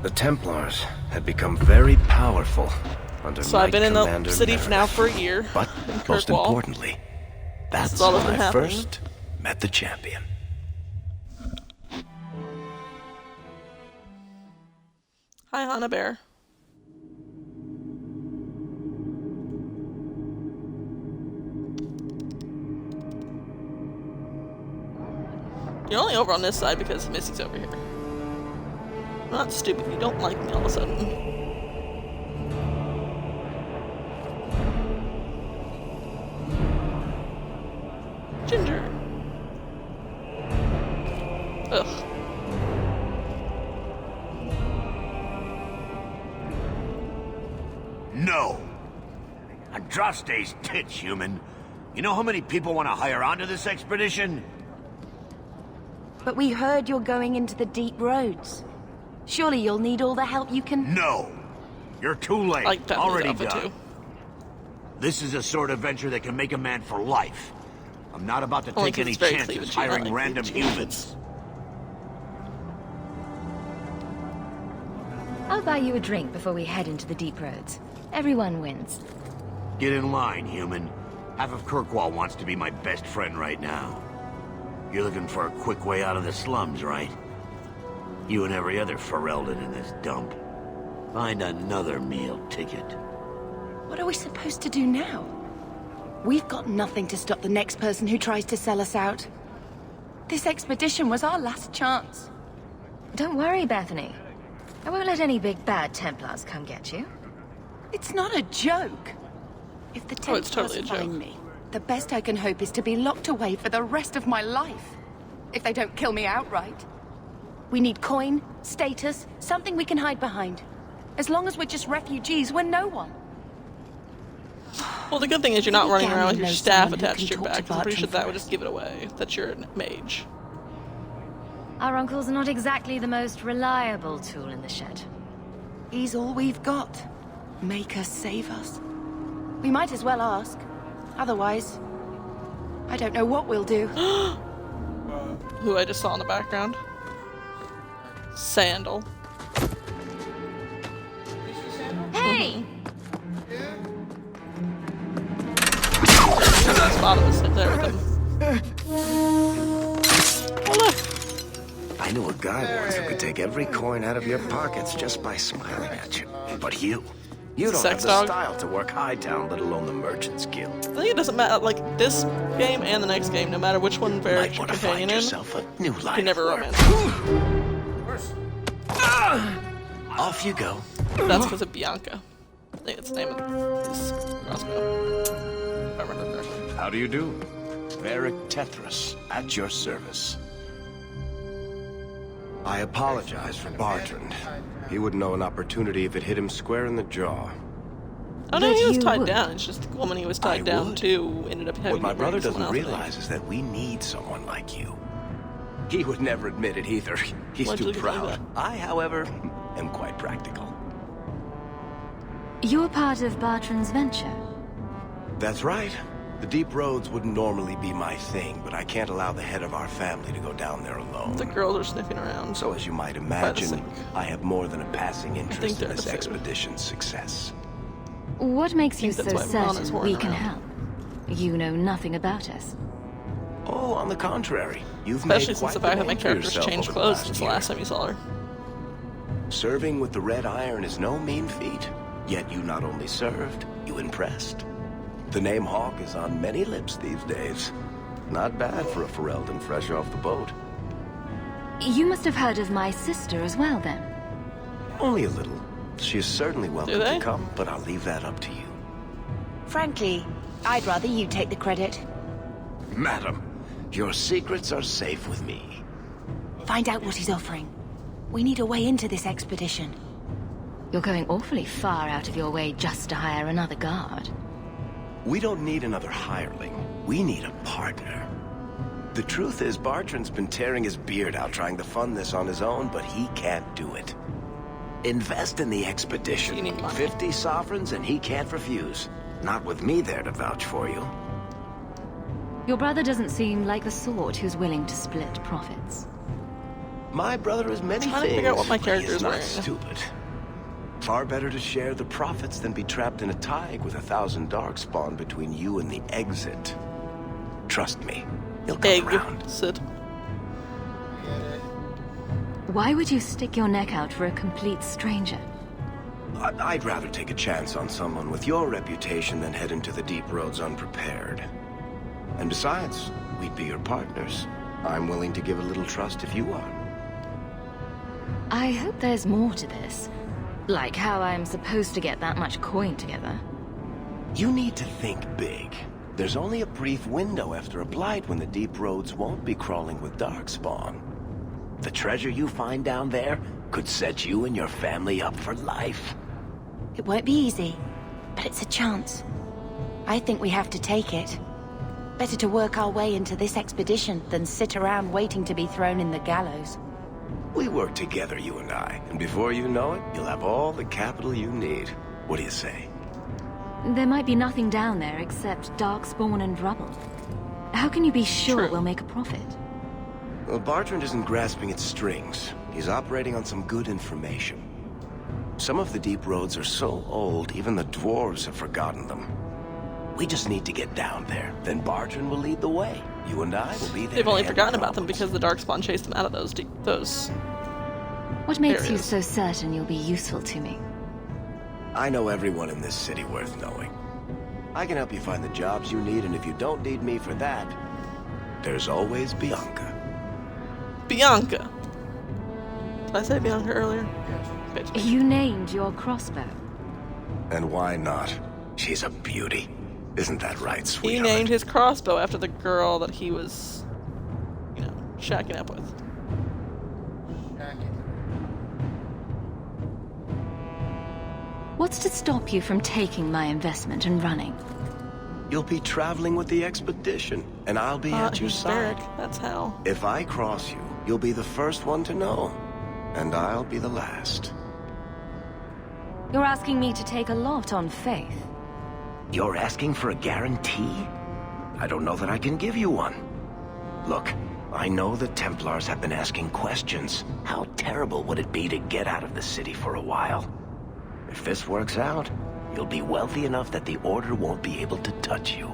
The Templars had become very powerful under So I've been in the Commander city Meredith. now for a year. But in most Kirkwall. importantly, that's all that's when been I happening. first met the champion. Hi, Hannah Bear. You're only over on this side because Missy's over here. I'm not stupid. You don't like me all of a sudden. Ginger. Ugh. No. Andraste's tits, human. You know how many people want to hire onto this expedition? But we heard you're going into the deep roads. Surely you'll need all the help you can... No. You're too late. Like Bethany's Already outfit, done. too. This is a sort of venture that can make a man for life. I'm not about to Only take 'cause any it's very chances cleavage, hiring not like random cleavage. humans. I'll buy you a drink before we head into the deep roads. Everyone wins. Get in line, human. Half of Kirkwall wants to be my best friend right now. You're looking for a quick way out of the slums, right? You and every other Ferelden in this dump. Find another meal ticket. What are we supposed to do now? We've got nothing to stop the next person who tries to sell us out. This expedition was our last chance. Don't worry, Bethany. I won't let any big bad Templars come get you. It's not a joke. If the Oh, it's Templars totally a find joke. me, the best I can hope is to be locked away for the rest of my life. If they don't kill me outright. We need coin, status, something we can hide behind. As long as we're just refugees, we're no one. Well, the good thing is you're not Maybe running around with Gambler your knows staff someone who attached can to your talk to back. I'm pretty sure Bartram that would just give it away that you're a mage. Our uncle's not exactly the most reliable tool in the shed. He's all we've got. Make us save us. We might as well ask. Otherwise, I don't know what we'll do. Who I just saw in the background. Sandal. Hey! That's bottom of there with him. Oh, look. I knew a guy once who could take every coin out of your pockets just by smiling at you. But you don't have Sex the dog. style to work Hightown, let alone the Merchant's Guild. I think it doesn't matter, like, this game and the next game, no matter which one Varric your companion in, New you line can never of work. romance. Off you go. That's because of Bianca. I think it's the name of his crossbow. If I remember correctly. How do you do? Varric Tethras, at your service. I apologize for Bartrand. He wouldn't know an opportunity if it hit him square in the jaw. Oh no, he was tied down. It's just the woman he was tied down to ended up having What my to bring brother someone doesn't else in. realize is that we need someone like you. He would never admit it either. He's Why'd you too look at me like proud. I, however, am quite practical. You're part of Bartrand's venture. That's right. The deep roads wouldn't normally be my thing, but I can't allow the head of our family to go down there alone. The girls are sniffing around. So as you might By the imagine, sink. I have more than a passing think interest in they're this the food. expedition's success. What makes you so that's why Ron is certain worn we can around. help? You know nothing about us. Oh, on the contrary, you've Especially made since the quite fact that my name for character's yourself changed over the clothes last since the year. last time you saw her. Serving with the Red Iron is no mean feat, yet you not only served, you impressed. The name Hawk is on many lips these days. Not bad for a Ferelden fresh off the boat. You must have heard of my sister as well, then. Only a little. She is certainly welcome they? to come, but I'll leave that up to you. Frankly, I'd rather you take the credit. Madam, your secrets are safe with me. Find out what he's offering. We need a way into this expedition. You're going awfully far out of your way just to hire another guard. We don't need another hireling. We need a partner. The truth is, Bartrand's been tearing his beard out trying to fund this on his own, but he can't do it. Invest in the expedition. 50 sovereigns and he can't refuse. Not with me there to vouch for you. Your brother doesn't seem like the sort who's willing to split profits. My brother is many Trying to things, figure out what my but he character is is not wearing. stupid. Far better to share the profits than be trapped in a tide with 1,000 darkspawn between you and the exit. Trust me, he'll come around. Sid. Why would you stick your neck out for a complete stranger? I'd rather take a chance on someone with your reputation than head into the deep roads unprepared. And besides, we'd be your partners. I'm willing to give a little trust if you are. I hope there's more to this. Like how I'm supposed to get that much coin together. You need to think big. There's only a brief window after a blight when the deep roads won't be crawling with darkspawn. The treasure you find down there could set you and your family up for life. It won't be easy, but it's a chance. I think we have to take it. Better to work our way into this expedition than sit around waiting to be thrown in the gallows. We work together, you and I, and before you know it, you'll have all the capital you need. What do you say? There might be nothing down there except darkspawn and rubble. How can you be sure we'll make a profit? Well, Bartrand isn't grasping at strings. He's operating on some good information. Some of the deep roads are so old, even the dwarves have forgotten them. We just need to get down there. Then Bartrand will lead the way. You and I will be there. They've to only handle forgotten about problems. them because the Darkspawn chased them out of those What makes you areas. so certain you'll be useful to me? I know everyone in this city worth knowing. I can help you find the jobs you need, and if you don't need me for that, there's always Bianca. Bianca. Did I say Bianca earlier? You named your crossbow. And why not? She's a beauty. Isn't that right, He sweetheart? named his crossbow after the girl that he was, shacking up with. What's to stop you from taking my investment and running? You'll be traveling with the expedition, and I'll be at your he's side. Varric, that's how. If I cross you, you'll be the first one to know, and I'll be the last. You're asking me to take a lot on faith. You're asking for a guarantee? I don't know that I can give you one. Look, I know the Templars have been asking questions. How terrible would it be to get out of the city for a while? If this works out, you'll be wealthy enough that the Order won't be able to touch you.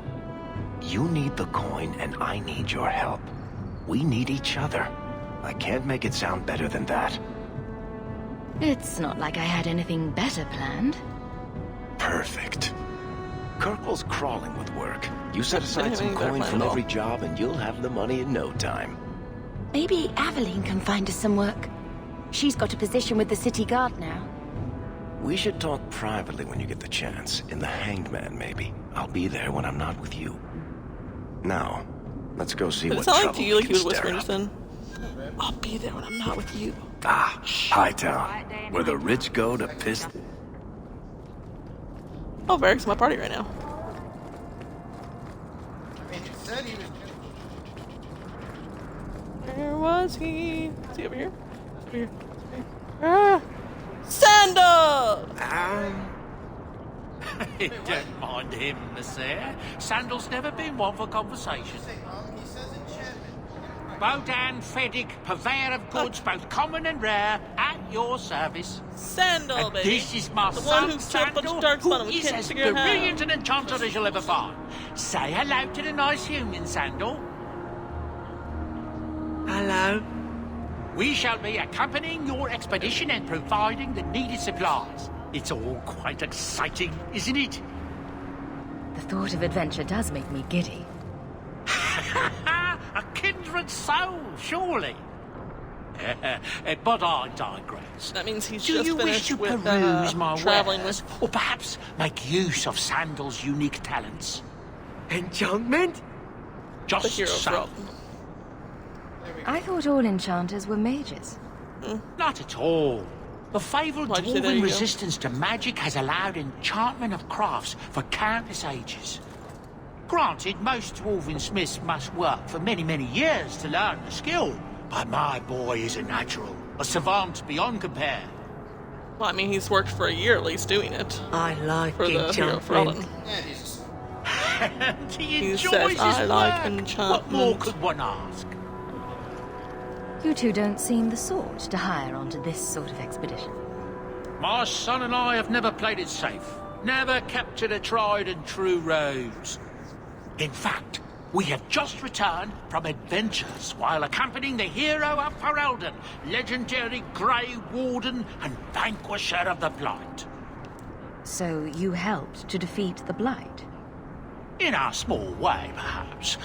You need the coin, and I need your help. We need each other. I can't make it sound better than that. It's not like I had anything better planned. Perfect. Kirkwall's crawling with work. You set aside some coin from every job, and you'll have the money in no time. Maybe Aveline can find us some work. She's got a position with the city guard now. We should talk privately when you get the chance. In the Hanged Man, maybe. I'll be there when I'm not with you. Now, let's go see But what it's not like trouble to you, like we you can would stir whisper up. just then. I'll be there when I'm not with you. Ah, Hightown, where the rich go to piss. Oh, Varric's at my party right now. Where was he? Is he over here? Over here. Ah! Sandal! Don't mind him, monsieur. Sandal's never been one for conversation. Bodan Feddick, purveyor of goods, both common and rare, at your service. Sandal, And baby. this is my The son, one who killed a bunch Sandal, of darkspawn and we who is can't as figure out how. brilliant an enchanter as you'll ever find. Say hello to the nice human, Sandal. Hello. We shall be accompanying your expedition and providing the needed supplies. It's all quite exciting, isn't it? The thought of adventure does make me giddy. A kindred soul, surely. But I digress. That means he's Do just you wish finished to with peruse my traveling wares, with. or perhaps make use of Sandal's unique talents? Enchantment? The Just hero so. drop. I thought all enchanters were mages. Not at all. The fabled Why'd you say there dwarven you go? resistance to magic has allowed enchantment of crafts for countless ages. Granted, most dwarven smiths must work for many, many years to learn the skill, but my boy is a natural, a savant beyond compare. Well, I mean, he's worked for a year at least doing it. I like For the hero for enchantment. He He enjoys says, his "I like work. enchantment." What more could one ask? You two don't seem the sort to hire onto this sort of expedition. My son and I have never played it safe, never kept to the tried and true roads. In fact, we have just returned from adventures while accompanying the hero of Ferelden, legendary Grey Warden and vanquisher of the Blight. So you helped to defeat the Blight? In our small way, perhaps.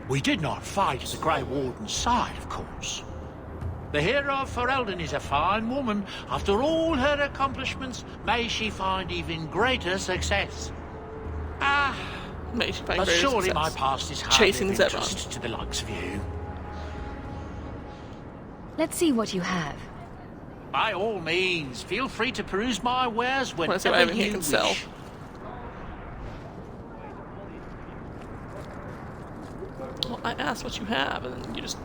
We did not fight at the Grey Warden's side, of course. The hero of Ferelden is a fine woman. After all her accomplishments, may she find even greater success. May she find But greater surely success. my past is hardly Chasing of Zebron. interest to the likes of you. Let's see what you have. By all means, feel free to peruse my wares Wanna see what whenever Ivan you can wish. sell? Well, I asked what you have, and then you just. Do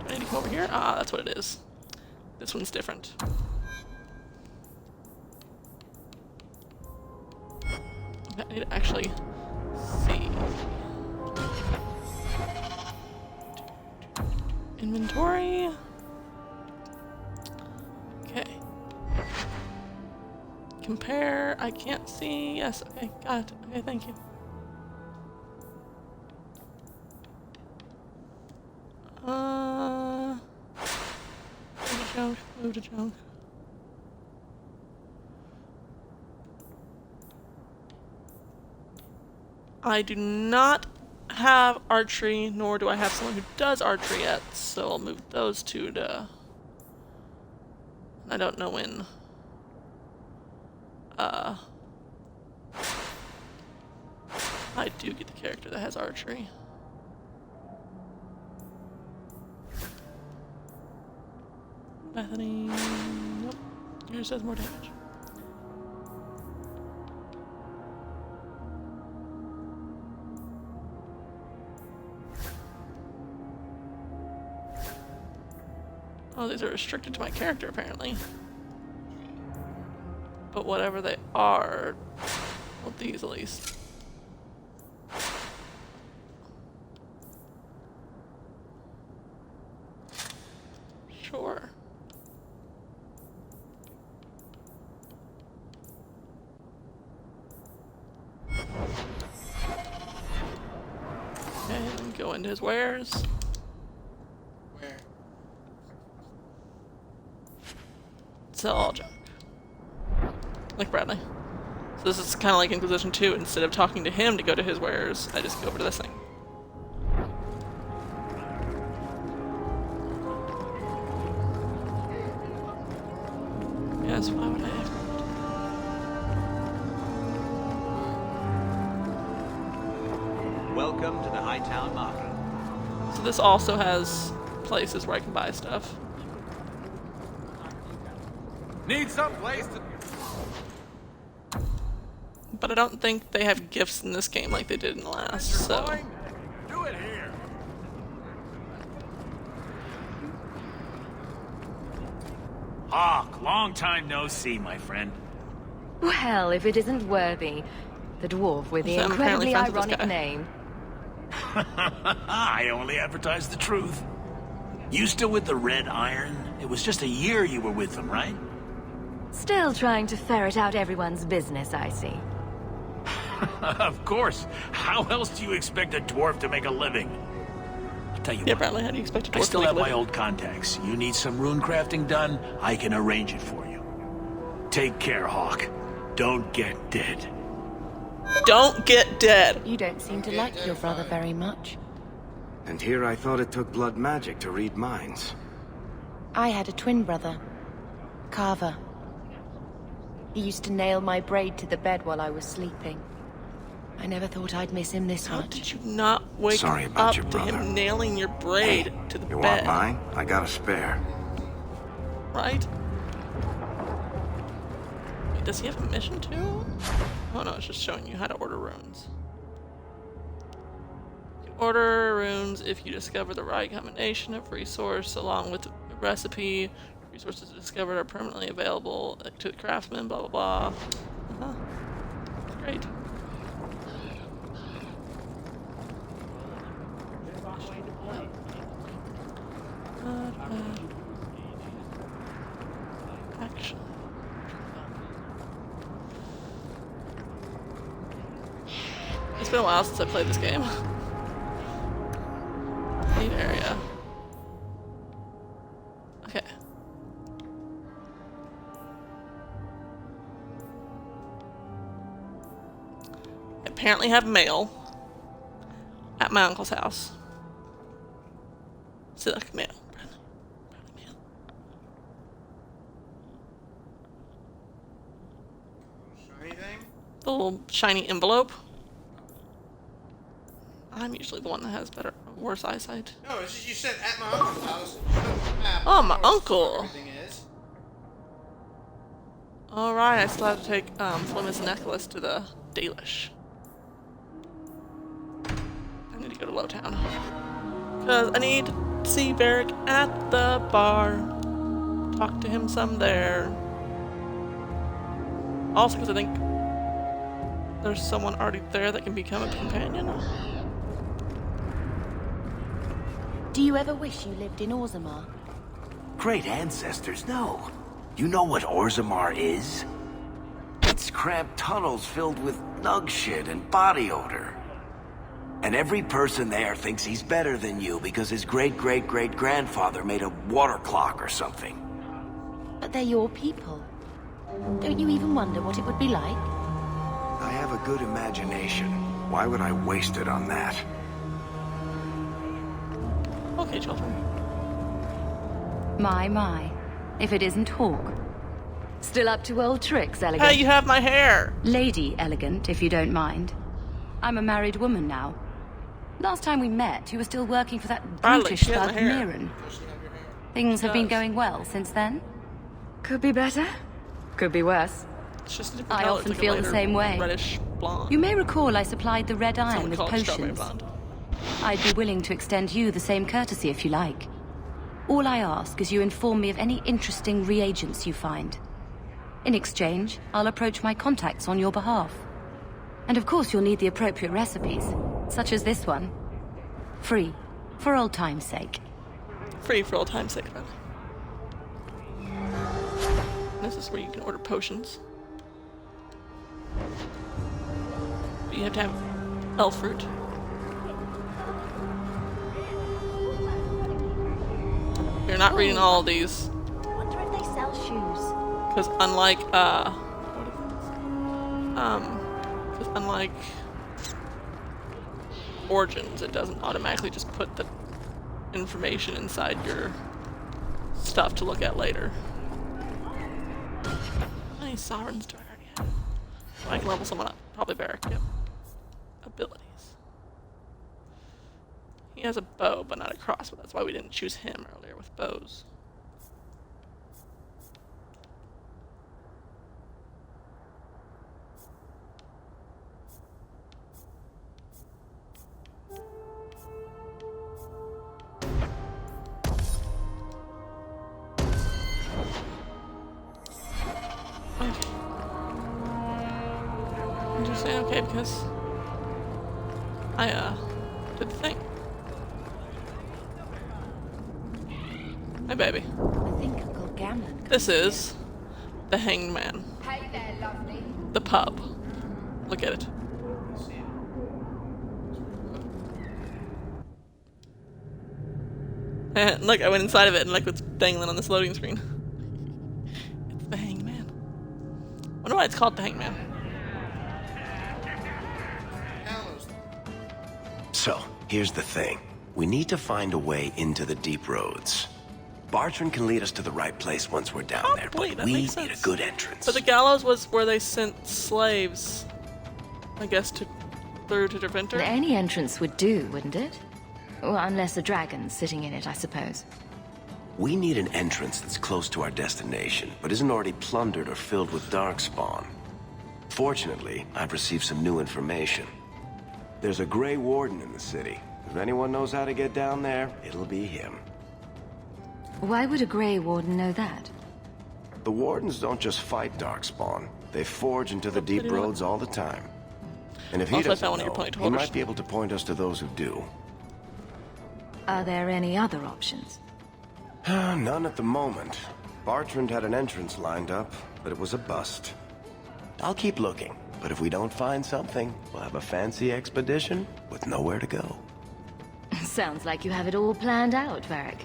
I need to come over here? Ah, that's what it is. This one's different. I need to actually see. Inventory. Okay. Compare. I can't see. Yes. Okay. Got it. Okay. Thank you. Move to junk. Move to junk. I do not have archery, nor do I have someone who does archery yet, so I'll move those two to... I don't know when... I do get the character that has archery. Bethany... Nope. Yours does more damage. Oh, these are restricted to my character, apparently. But whatever they are, well, these at least. Sure. Okay, let me go into his wares. Where? Sell all junk. Like Bradley. So this is kind of like Inquisition 2. Instead of talking to him to go to his wares, I just go over to this thing. Yes, why would I ever? Welcome to the Hightown Market. So this also has places where I can buy stuff. Need some place to... But I don't think they have gifts in this game like they did in the last, so... Do it here. Hawk, long time no see, my friend. Well, if it isn't Worthy, the dwarf with the So I'm apparently incredibly friends with this ironic guy. I only advertise the truth. You still with the Red Iron? It was just a year you were with them, right? Still trying to ferret out everyone's business, I see. Of course. How else do you expect a dwarf to make a living? I'll tell you what. Bradley, how do you expect a dwarf I still to make have a my living? old contacts. You need some rune crafting done, I can arrange it for you. Take care, Hawk. Don't get dead. Don't get dead! You don't seem to like your brother very much. And here I thought it took blood magic to read minds. I had a twin brother, Carver. He used to nail my braid to the bed while I was sleeping. I never thought I'd miss him this How much. did you not wake Sorry about up your to brother. him nailing your braid to the You bed? want mine? I got a spare. Right? Wait, does he have a mission too? Oh no, it's just showing you how to order runes. You can order runes if you discover the right combination of resource along with a recipe. Resources discovered are permanently available to the craftsman, blah blah blah. Great. Actually. It's been a while since I played this game. Neat area. Okay. I apparently have mail at my uncle's house. Silk mail. Anything? The little shiny envelope. I'm usually the one that has worse eyesight. No, it's just you said at my uncle's house. Map, Oh, my uncle. Everything is. Alright, I still have to take Fleming's necklace to the Dalish. I need to go to Lowtown. Because I need to see Varric at the bar. Talk to him some there. Also because I think there's someone already there that can become a companion. Do you ever wish you lived in Orzammar? Great ancestors, no. You know what Orzammar is? It's cramped tunnels filled with nug shit and body odor. And every person there thinks he's better than you because his great-great-great-grandfather made a water clock or something. But they're your people. Don't you even wonder what it would be like? I have a good imagination. Why would I waste it on that? Okay, children. My. If it isn't Hawk. Still up to old tricks, Elegant? Hey, you have my hair! Lady Elegant, if you don't mind. I'm a married woman now. Last time we met, you were still working for that brutish she has thug my hair. Mirren. Things have been going well since then? Could be better. Could be worse. It's just a different I color. often It's like a feel the lighter same way. Reddish blonde. You may recall I supplied the Red Iron Someone with called it strawberry potions. blonde. I'd be willing to extend you the same courtesy if you like. All I ask is you inform me of any interesting reagents you find. In exchange, I'll approach my contacts on your behalf. And of course you'll need the appropriate recipes, such as this one. Free, for old time's sake. Free for old time's sake, man. This is where you can order potions. But you have to have elf fruit. you're not reading all of these. Wonder if they sell shoes. Because unlike, unlike Origins, it doesn't automatically just put the information inside your stuff to look at later. How many sovereigns do I already have? Oh, I can level someone up. Probably Varric, yep. Abilities. He has a bow, but not a crossbow. That's why we didn't choose him earlier with bows. I'm just saying okay because I did the thing. Hi baby. I think Uncle Gamlen. This is the Hanged Man. Hey there, lovely. The pub. Look at it. And look, I went inside of it and like what's dangling on this loading screen. It's the Hanged Man. Wonder why it's called the Hanged Man. So, here's the thing. We need to find a way into the deep roads. Bartrand can lead us to the right place once we're down there, but we need a good entrance. But the gallows was where they sent slaves, I guess, through to Derventer? Any entrance would do, wouldn't it? Well, unless a dragon's sitting in it, I suppose. We need an entrance that's close to our destination, but isn't already plundered or filled with darkspawn. Fortunately, I've received some new information. There's a Grey Warden in the city. If anyone knows how to get down there, it'll be him. Why would a Grey Warden know that? The Wardens don't just fight darkspawn. They forge into the deep roads all the time. And if he doesn't know, he might be able to point us to those who do. Are there any other options? None at the moment. Bartrand had an entrance lined up, but it was a bust. I'll keep looking, but if we don't find something, we'll have a fancy expedition with nowhere to go. Sounds like you have it all planned out, Varric.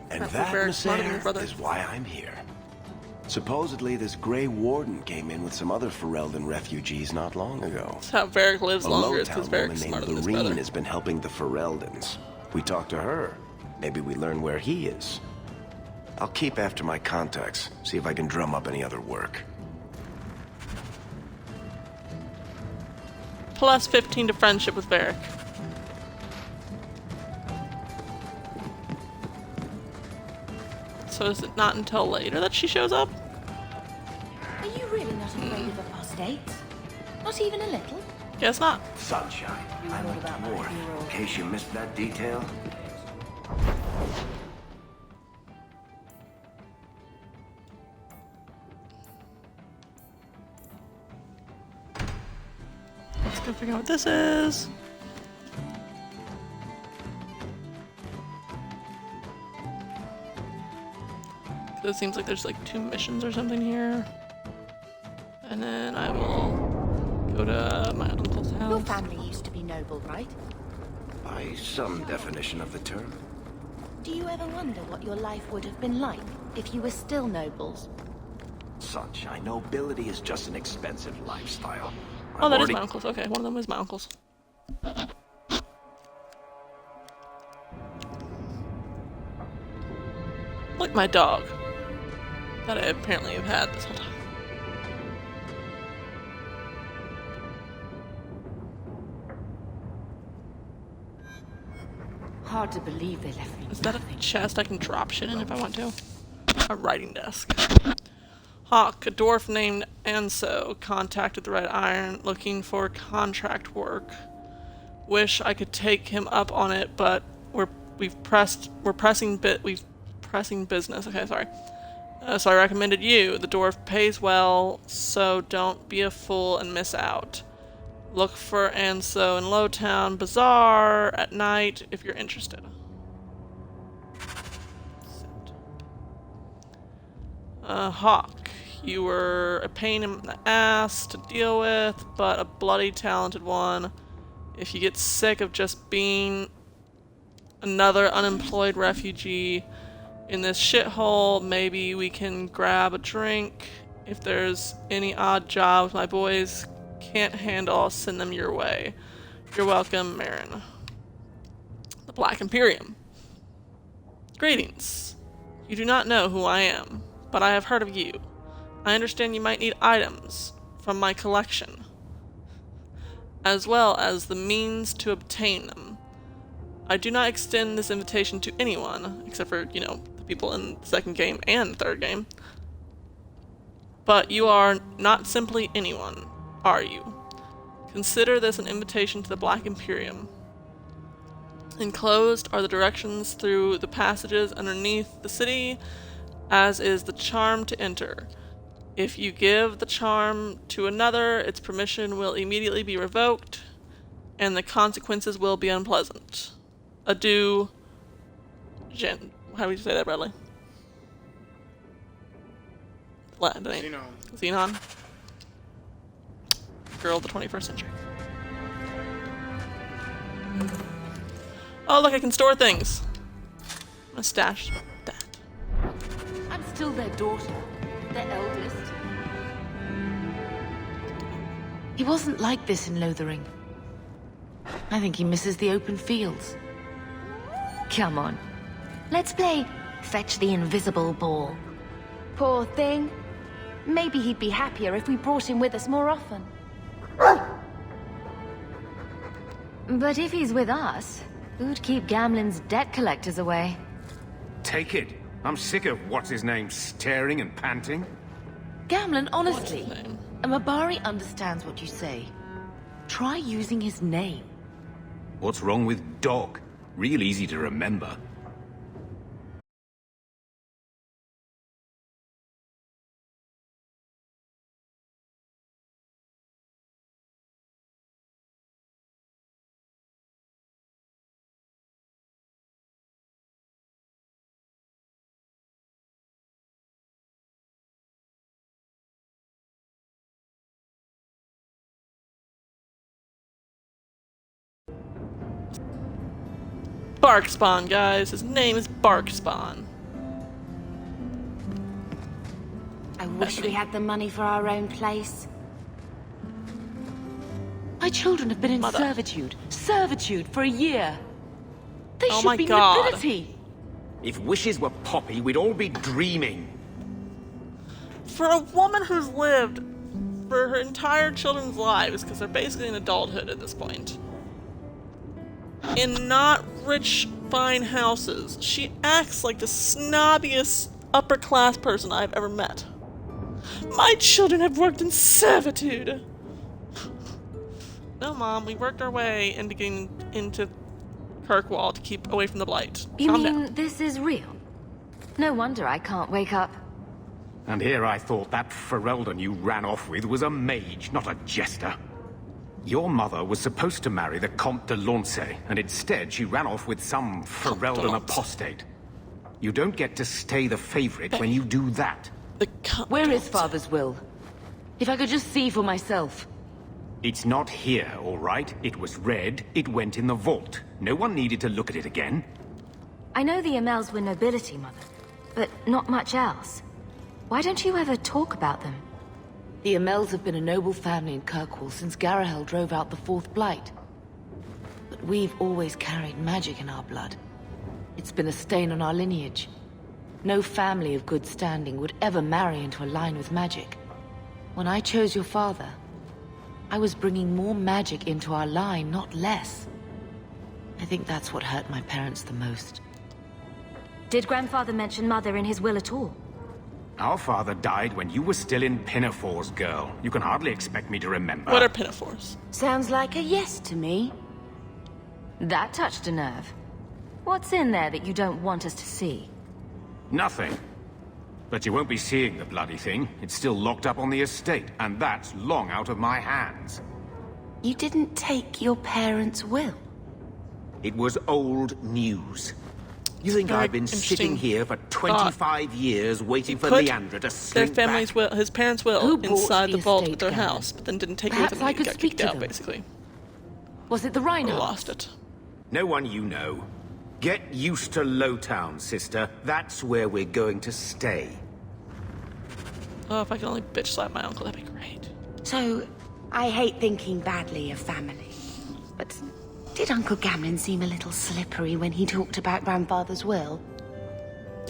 And that, Messere, is why I'm here. Supposedly, this Grey Warden came in with some other Ferelden refugees not long ago. That's how Varric lives longer, is because Varric's smarter than his brother. Lorene has been helping the Fereldans. We talk to her. Maybe we learn where he is. I'll keep after my contacts, see if I can drum up any other work. Plus 15 to friendship with Varric. So is it not until later that she shows up? Are you really not afraid of apostates? Not even a little? Guess not. Sunshine, I like the North, in case you missed that detail. Let's go figure out what this is. It seems like there's like 2 missions or something here. And then I will go to my uncle's house. Your family used to be noble, right? By some definition of the term. Do you ever wonder what your life would have been like if you were still nobles? Sunshine, nobility is just an expensive lifestyle. Oh, that is my uncle's. Okay, one of them is my uncle's. Like my dog. That I apparently have had this whole time. Hard to believe they left me. Is that a chest I can drop shit in if I want to? A writing desk. Hawk, a dwarf named Anso, contacted the Red Iron looking for contract work. Wish I could take him up on it, but we're pressing business. Okay, sorry. So I recommended you. The dwarf pays well, so don't be a fool and miss out. Look for Anso in Lowtown Bazaar at night if you're interested. Hawk, you were a pain in the ass to deal with, but a bloody talented one. If you get sick of just being another unemployed refugee, in this shithole. Maybe we can grab a drink. If there's any odd jobs my boys can't handle, I'll send them your way. You're welcome, Marin. The Black Imperium. Greetings. You do not know who I am, but I have heard of you. I understand you might need items from my collection, as well as the means to obtain them. I do not extend this invitation to anyone, except for, you know, the people in the second game and the third game. But you are not simply anyone, are you? Consider this an invitation to the Black Imperium. Enclosed are the directions through the passages underneath the city, as is the charm to enter. If you give the charm to another, its permission will immediately be revoked, and the consequences will be unpleasant. Adieu, Jen. How would you say that, Bradley? Xenon. Girl of the 21st century. Oh, look, I can store things. I'm gonna stash that. I'm still their daughter, their eldest. He wasn't like this in Lothering. I think he misses the open fields. Come on. Let's play fetch the invisible ball. Poor thing. Maybe he'd be happier if we brought him with us more often. But if he's with us, who'd keep Gamlen's debt collectors away? Take it. I'm sick of what's-his-name staring and panting. Gamlen, honestly, Mabari understands what you say. Try using his name. What's wrong with Dog? Real easy to remember. Barkspawn, guys. His name is Barkspawn. I wish we had the money for our own place. My children have been in servitude for a year. They Oh should my be God. nobility. If wishes were poppy, we'd all be dreaming. For a woman who's lived for her entire children's lives, because they're basically in adulthood at this point, in not rich, fine houses, she acts like the snobbiest upper-class person I've ever met. My children have worked in servitude. No, Mom, we worked our way into getting into Kirkwall to keep away from the Blight. You Calm mean down. this is real? No wonder I can't wake up. And here I thought that Ferelden you ran off with was a mage, not a jester. Your mother was supposed to marry the Comte de Launcey, and instead she ran off with some Ferelden apostate. You don't get to stay the favorite when you do that. Where is Father's will? If I could just see for myself. It's not here, all right? It was read, it went in the vault. No one needed to look at it again. I know the Amels were nobility, Mother, but not much else. Why don't you ever talk about them? The Amels have been a noble family in Kirkwall since Garahel drove out the Fourth Blight. But we've always carried magic in our blood. It's been a stain on our lineage. No family of good standing would ever marry into a line with magic. When I chose your father, I was bringing more magic into our line, not less. I think that's what hurt my parents the most. Did Grandfather mention Mother in his will at all? Our father died when you were still in Pinafores, girl. You can hardly expect me to remember. What are Pinafores? Sounds like a yes to me. That touched a nerve. What's in there that you don't want us to see? Nothing. But you won't be seeing the bloody thing. It's still locked up on the estate, and that's long out of my hands. You didn't take your parents' will. It was old news. You think I've been sitting here for 25 years waiting for Leandra to slink their family's will, his parents' will, inside the vault of their Gavin? house, but then didn't take it Perhaps with them I and could got speak kicked to out, them. basically. Was it the Rhino? Or lost it. No one you know. Get used to Lowtown, sister. That's where we're going to stay. Oh, if I could only bitch slap my uncle, that'd be great. So, I hate thinking badly of family, but did Uncle Gamlin seem a little slippery when he talked about Grandfather's will?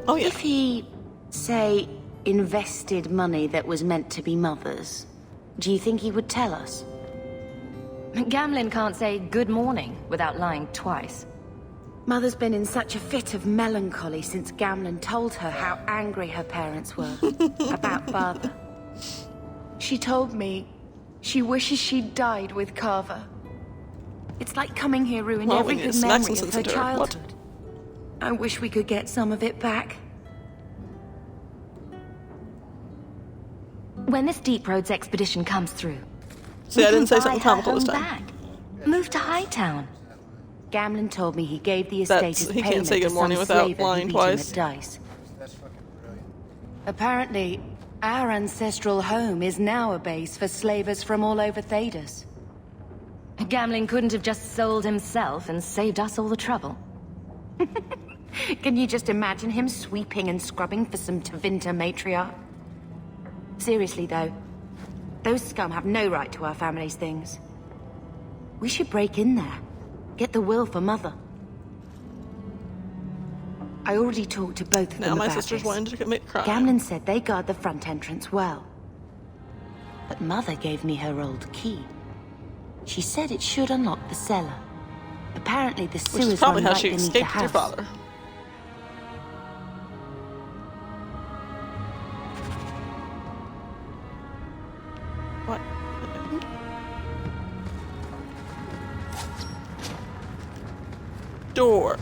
Oh, yeah. If he, say, invested money that was meant to be Mother's, do you think he would tell us? Gamlin can't say good morning without lying twice. Mother's been in such a fit of melancholy since Gamlin told her how angry her parents were about Father. She told me she wishes she'd died with Carver. It's like coming here ruined every good memory of her childhood. I wish we could get some of it back. When this Deep Roads expedition comes through, see, I didn't say something comical this time. Back. Move to Hightown. Gamlin told me he gave the estate as he payment can't say good to morning some without slaver lying who beat him twice. at dice. Apparently, our ancestral home is now a base for slavers from all over Thedas. Gamlin couldn't have just sold himself and saved us all the trouble. Can you just imagine him sweeping and scrubbing for some Tevinter matriarch? Seriously, though, those scum have no right to our family's things. We should break in there. Get the will for Mother. I already talked to both of them Now my about sister's this. wanting to commit crime. Gamlin said they guard the front entrance well. But Mother gave me her old key. She said it should unlock the cellar. Apparently the Which sewers is probably run how right she beneath the escaped with your house. father. What? Door.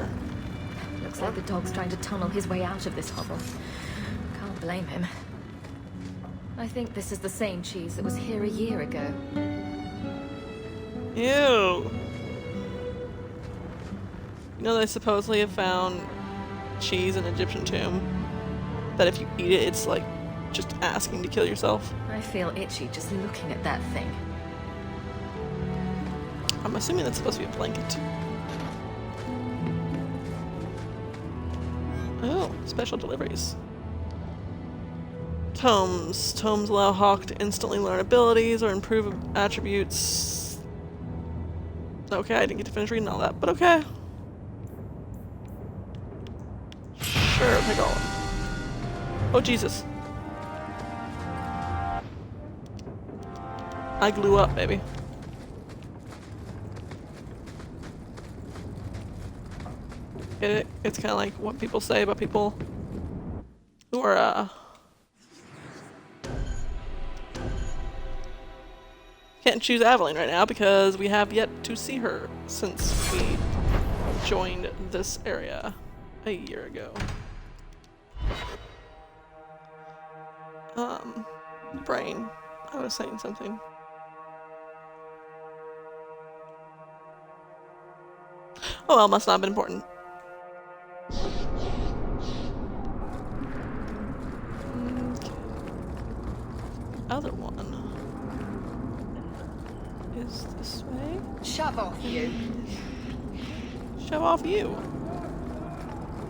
Looks like the dog's trying to tunnel his way out of this hovel. Can't blame him. I think this is the same cheese that was here a year ago. Ew. You know they supposedly have found cheese in an Egyptian tomb? That if you eat it, it's like just asking to kill yourself. I feel itchy just looking at that thing. I'm assuming that's supposed to be a blanket. Oh, special deliveries. Tomes. Tomes allow Hawk to instantly learn abilities or improve attributes. Okay, I didn't get to finish reading all that, but okay. Sure, take all of them. Oh, Jesus. I glue up, baby. Get it? It's kind of like what people say about people who are, can't choose Aveline right now because we have yet to see her since we joined this area a year ago. Brain. I was saying something. Oh well, must not have been important. Other one is this way. Shove off, you. Shove off you.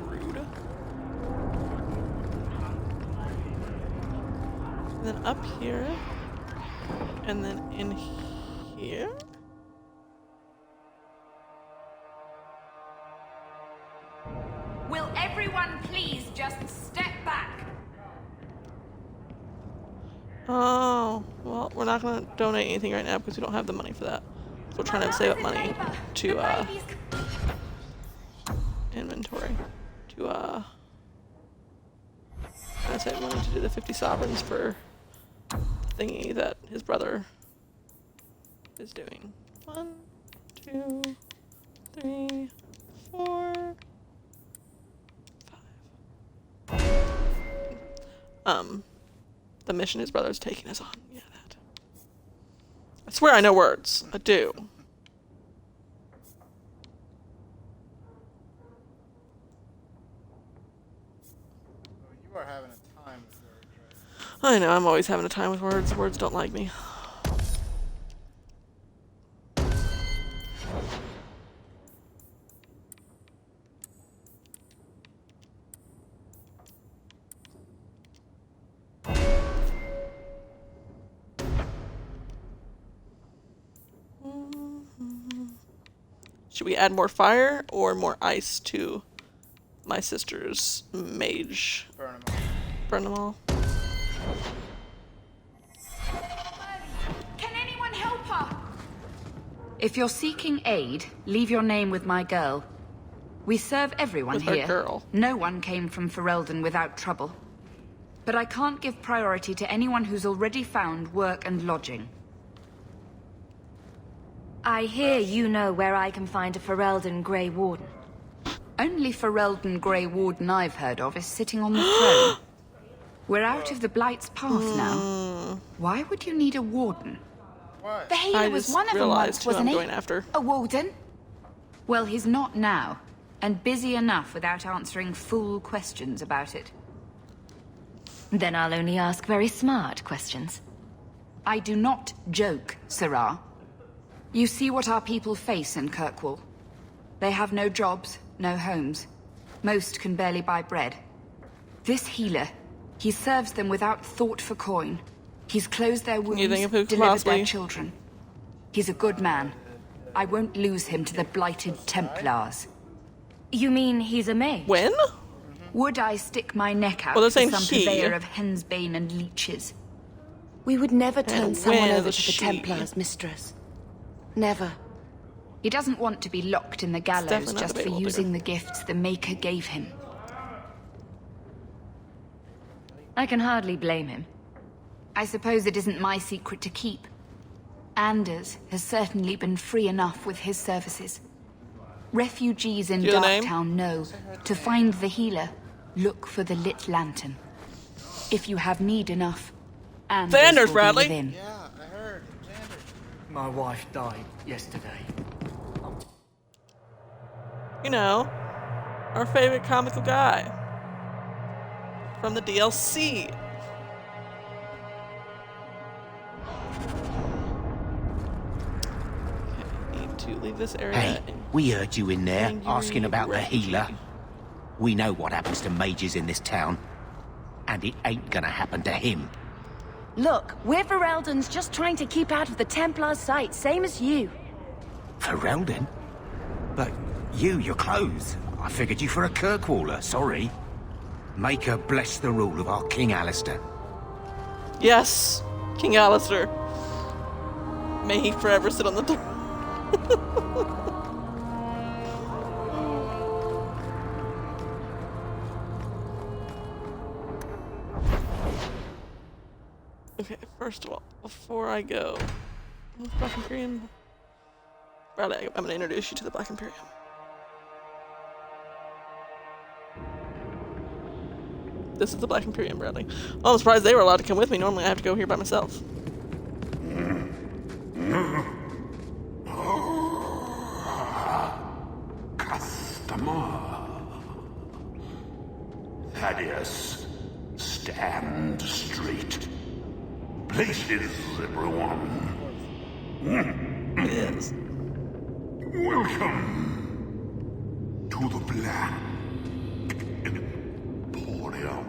Rude. And then up here. And then in here. Will everyone please just step back? Oh, well, we're not gonna donate anything right now because we don't have the money for that. So we're trying to save up money to, inventory. To, I save money to do the 50 sovereigns for the thingy that his brother is doing. 1, 2, 3, 4, 5. The mission his brother's taking us on. Yeah, that. I swear I know words. I do. You are having a time with words, right? I know, I'm always having a time with words. Words don't like me. Should we add more fire or more ice to my sister's mage? Burn them all. Burn them all. Can anyone help her? If you're seeking aid, leave your name with my girl. We serve everyone With our here. girl. No one came from Ferelden without trouble. But I can't give priority to anyone who's already found work and lodging. I hear you know where I can find a Ferelden Grey Warden. Only Ferelden Grey Warden I've heard of is sitting on the throne. We're out of the Blight's path now. Why would you need a warden? The healer I was just one of them realized once, who I'm wasn't he? going after. A warden? Well, he's not now, and busy enough without answering fool questions about it. Then I'll only ask very smart questions. I do not joke, Sirrah. You see what our people face in Kirkwall. They have no jobs, no homes. Most can barely buy bread. This healer, he serves them without thought for coin. He's closed their wounds, You think of who could delivered possibly- their children. He's a good man. I won't lose him to the blighted Templars. You mean he's a mage? When? Would I stick my neck out Well, they're for saying some he. purveyor of Hensbane and leeches? We would never turn And someone when over is to the she? Templars, mistress. Never. He doesn't want to be locked in the gallows definitely not just for debatable, using dear. the gifts the Maker gave him. I can hardly blame him. I suppose it isn't my secret to keep. Anders has certainly been free enough with his services. Refugees in Do you know the name? Darktown know to find the healer, look for the lit lantern. If you have need enough, Anders Xander's, will Bradley. be within. Yeah, I heard. Xander. My wife died yesterday. You know, our favorite comical guy from the DLC. Okay, need to leave this area. Hey, we heard you in there Angry asking about the refugee. healer. We know what happens to mages in this town. And it ain't gonna happen to him. Look, we're Fereldans just trying to keep out of the Templar's sight, same as you. Ferelden? But your clothes. I figured you for a Kirkwaller, sorry. Maker bless the rule of our King Alistair. Yes, King Alistair. May he forever sit on the throne. Okay, first of all, before I go, Black Imperium. Bradley, I'm gonna introduce you to the Black Imperium. This is the Black Imperium, Bradley. Well, I'm surprised they were allowed to come with me. Normally I have to go here by myself. Customer. Thaddeus, stand straight. Places, everyone. Yes. Welcome to the Black Emporium.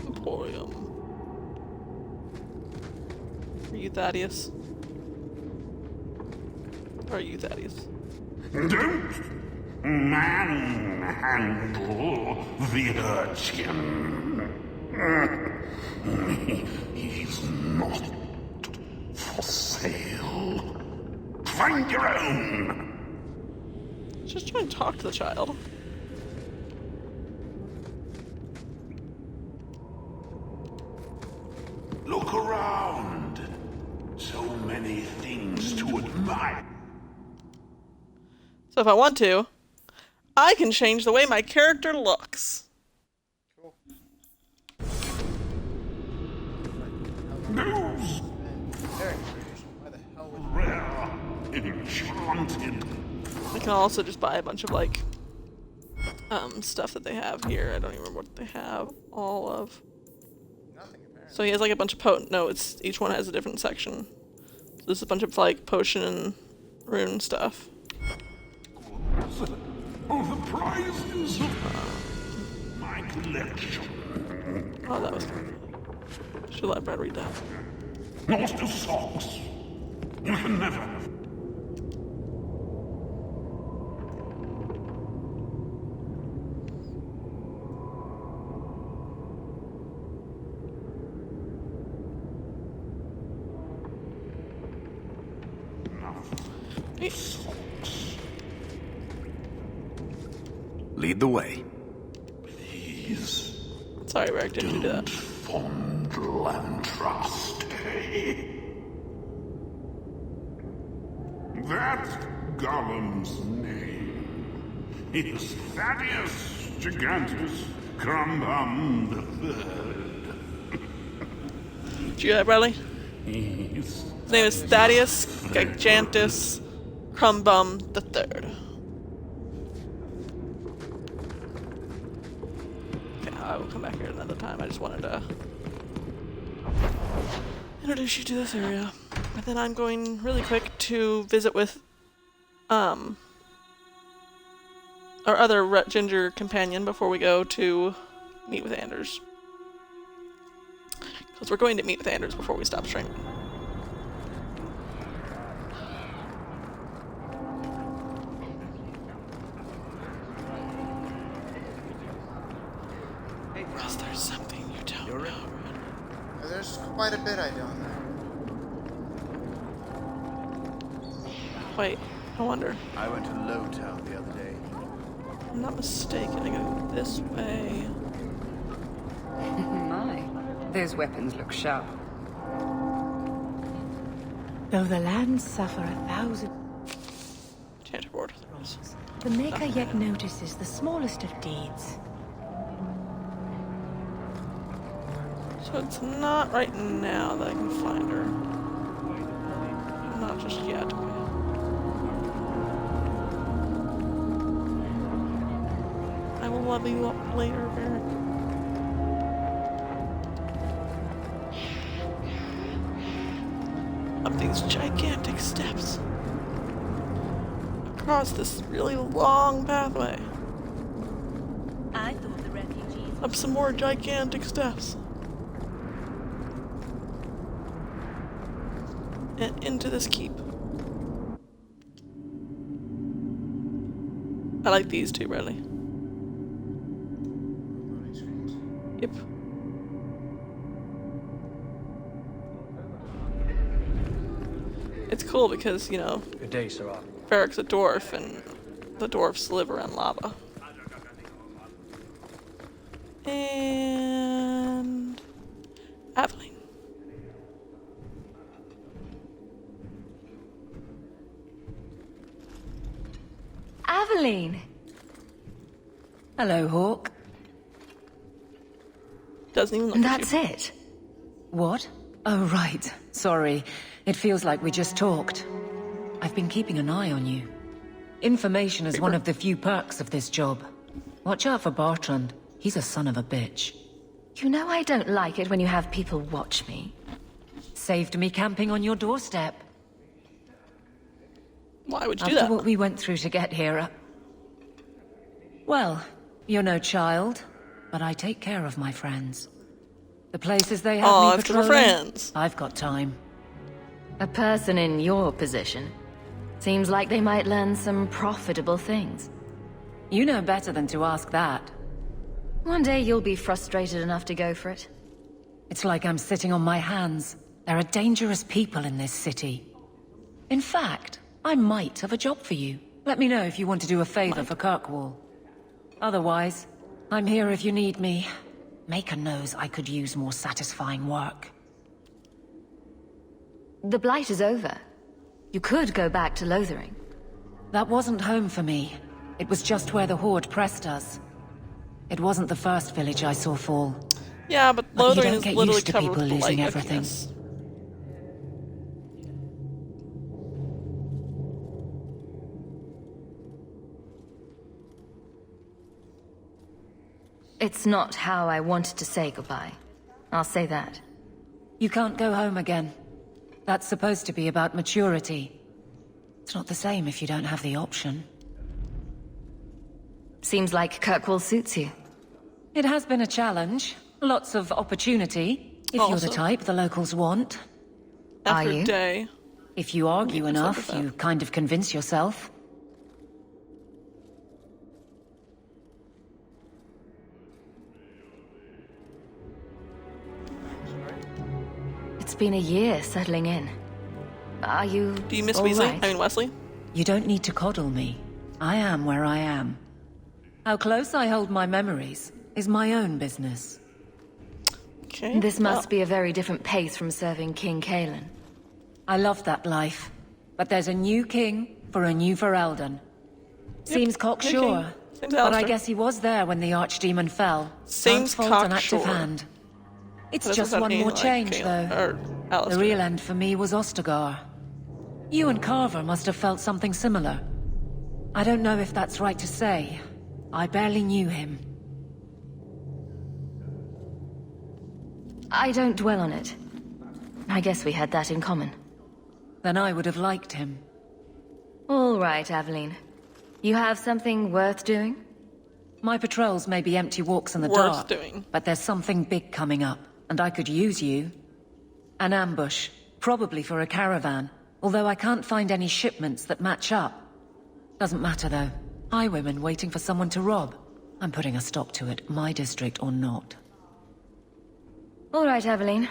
Emporium. Are you Thaddeus? Are you Thaddeus? Don't manhandle the urchin. He's not for sale. Find your own. Just try and talk to the child. Look around. So many things to admire. So if I want to, I can change the way my character looks. News. Rare, enchanted. I can also just buy a bunch of like stuff that they have here. I don't even remember what they have all of. So he has like a bunch of potent. No, it's each one has a different section. So there's a bunch of like potion and rune stuff. Oh, the prizes of my collection. Oh, that was fun. Should let Brad read that. Lost to socks. You can never. Lead the way. Please. Sorry, Varric, didn't you do that? Fondle and trust. That's Gollum's name. Is Thaddeus Gigantus Crumbum III. Did you hear that, Bradley? He's His name is Thaddeus Gigantus Crumbum III. Okay, I will come back here another time. I just wanted to introduce you to this area. And then I'm going really quick to visit with our other Red Ginger companion before we go to meet with Anders. Because we're going to meet with Anders before we stop streaming. Because there's something you don't know. There's quite a bit I don't know. Wait, I wonder. I went to Lowtown the other day. If I'm not mistaken, I go this way. My, those weapons look sharp. Though the lands suffer 1,000... Chanterboard. The Maker yet notices the smallest of deeds. So it's not right now that I can find her. Not just yet. I will love you up later, Varric. Up these gigantic steps. Across this really long pathway. I thought the refugees... Up some more gigantic steps. And into this keep. I like these two, Bradley. Yep. It's cool because, you know, Good day, Sirrah. Varric's a dwarf, and the dwarfs live around lava. And... Aveline. Aveline! Hello, Hawk. Doesn't even look And at that's you. it? What? Oh, right. Sorry. It feels like we just talked. I've been keeping an eye on you. Information is one of the few perks of this job. Watch out for Bartrand. He's a son of a bitch. You know I don't like it when you have people watch me. Saved me camping on your doorstep. Why would you do After that? what we went through to get here, well, you're no child, but I take care of my friends. The places they have Aw, me it's 'cause we're patrolling, friends. I've got time. A person in your position. Seems like they might learn some profitable things. You know better than to ask that. One day you'll be frustrated enough to go for it. It's like I'm sitting on my hands. There are dangerous people in this city. In fact, I might have a job for you. Let me know if you want to do a favor for Kirkwall. Otherwise, I'm here if you need me. Maker knows I could use more satisfying work. The Blight is over. You could go back to Lothering. That wasn't home for me. It was just where the Horde pressed us. It wasn't the first village I saw fall. Yeah, but But you Lothering don't is get literally used to covered people with losing blight. everything. Yes. It's not how I wanted to say goodbye. I'll say that. You can't go home again. That's supposed to be about maturity. It's not the same if you don't have the option. Seems like Kirkwall suits you. It has been a challenge. Lots of opportunity, if you're Also. the type the locals want. After Are a you? day. If you argue Yeah, enough, something like you kind of convince yourself. It's been a year settling in. Are you Do you miss all Weasley? right? I mean Wesley? You don't need to coddle me. I am where I am. How close I hold my memories is my own business. Okay. This must be a very different pace from serving King Kalen. I love that life. But there's a new king for a new Ferelden. Seems cocksure. But I guess he was there when the Archdemon fell. Seems Can't fault an active cocksure. hand. It's What just does that one mean, more like, change, Kalen- though. or The Alistair? real end for me was Ostagar. You and Carver must have felt something similar. I don't know if that's right to say. I barely knew him. I don't dwell on it. I guess we had that in common. Then I would have liked him. All right, Aveline. You have something worth doing? My patrols may be empty walks in the Worth dark, doing. but there's something big coming up, and I could use you. An ambush, probably for a caravan, although I can't find any shipments that match up. Doesn't matter though. Highwaymen waiting for someone to rob. I'm putting a stop to it, my district or not. All right, Aveline.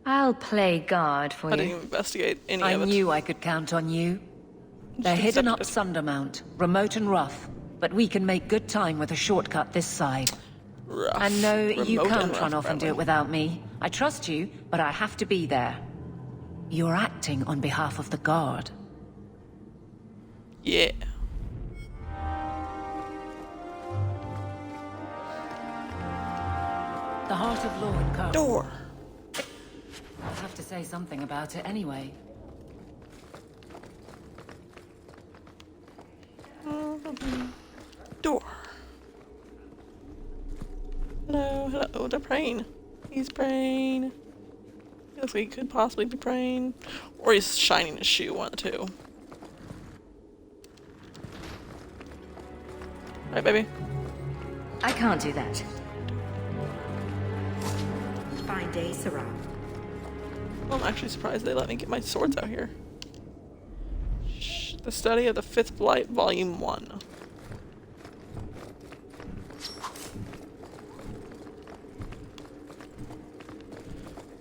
I'll play guard for I didn't you. even investigate any I of it. knew I could count on you. They're Just hidden up accepted. Sundermount, remote and rough, but we can make good time with a shortcut this side. Rough. I know you Remote can't and run rough, off and do apparently. it without me. I trust you, but I have to be there. You're acting on behalf of the Guard. Yeah. The Heart of Lord Carl. Door. I'll have to say something about it anyway. Door. Hello, hello, they're praying. He's praying. Looks like he could possibly be praying. Or he's shining his shoe, one of the two. Right, baby? I can't do that. Fine day, Sarah. I'm actually surprised they let me get my swords out here. The Study of the Fifth Blight, Volume 1.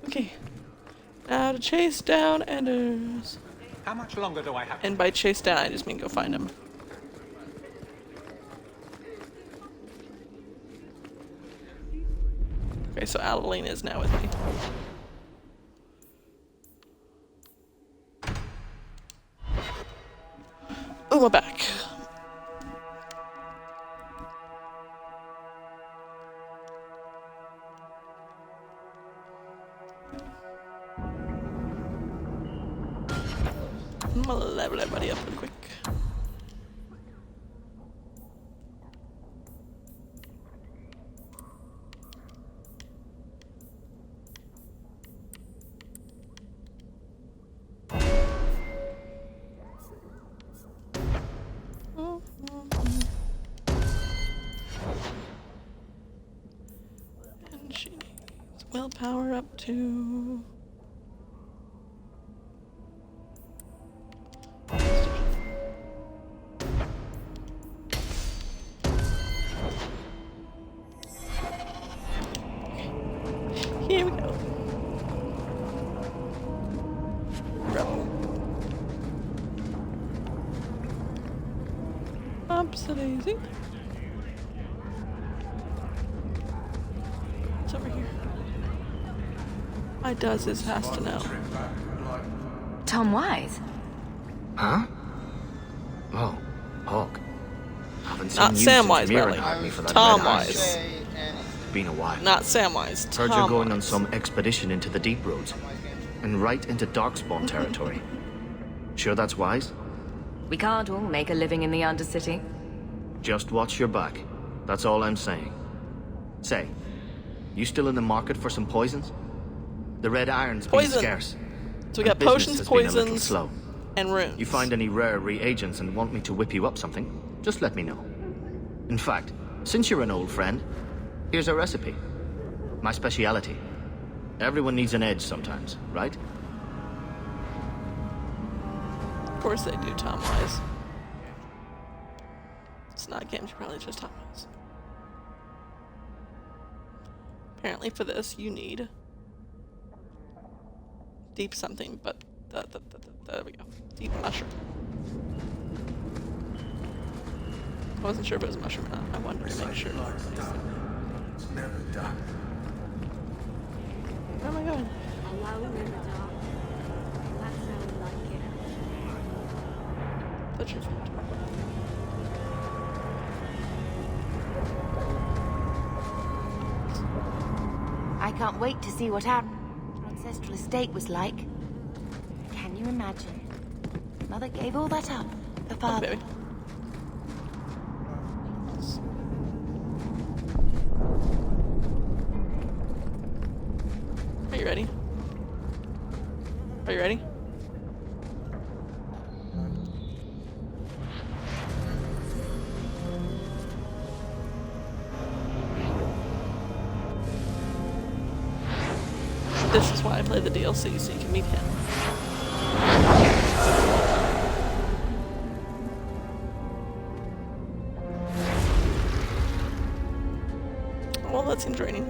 Okay. Now to chase down Enders. How much longer do I have? And by chase down, I just mean go find him. Okay, so Adeline is now with me. Oh, we're back. I'm gonna level everybody up real quick. And she needs willpower up to... Here we go. Rebel. Upsy-daisy. What's over here? My Duzes has to know. Tom Wise? Huh? Oh, Hawk. Haven't Not seen you Samwise, since Mira Bradley. hired me for that Tom red eye Wise. show. Been a while. Not Samwise. Heard Tom you're going on Wise. some expedition into the deep roads. And right into Darkspawn territory. Sure that's wise? We can't all make a living in the Undercity. Just watch your back. That's all I'm saying. Say, you still in the market for some poisons? The red iron's been Poison. scarce. So we got and business potions, has been a little poisons, slow. and runes. You find any rare reagents and want me to whip you up something, just let me know. In fact, since you're an old friend, here's a recipe. My speciality. Everyone needs an edge sometimes, right? Of course they do, Tom Wise. It's not games, probably just Tom Wise. Apparently for this you need deep something, but there we go. Deep mushroom. I wasn't sure if it was a mushroom or not. I wanted to make sure. Where am I going? That's your fault. I can't wait to see what our ancestral estate was like. Can you imagine? Mother gave all that up for father. Baby. Are you ready? Are you ready? This is why I play the DLC, so you can meet him. Well, that seems draining.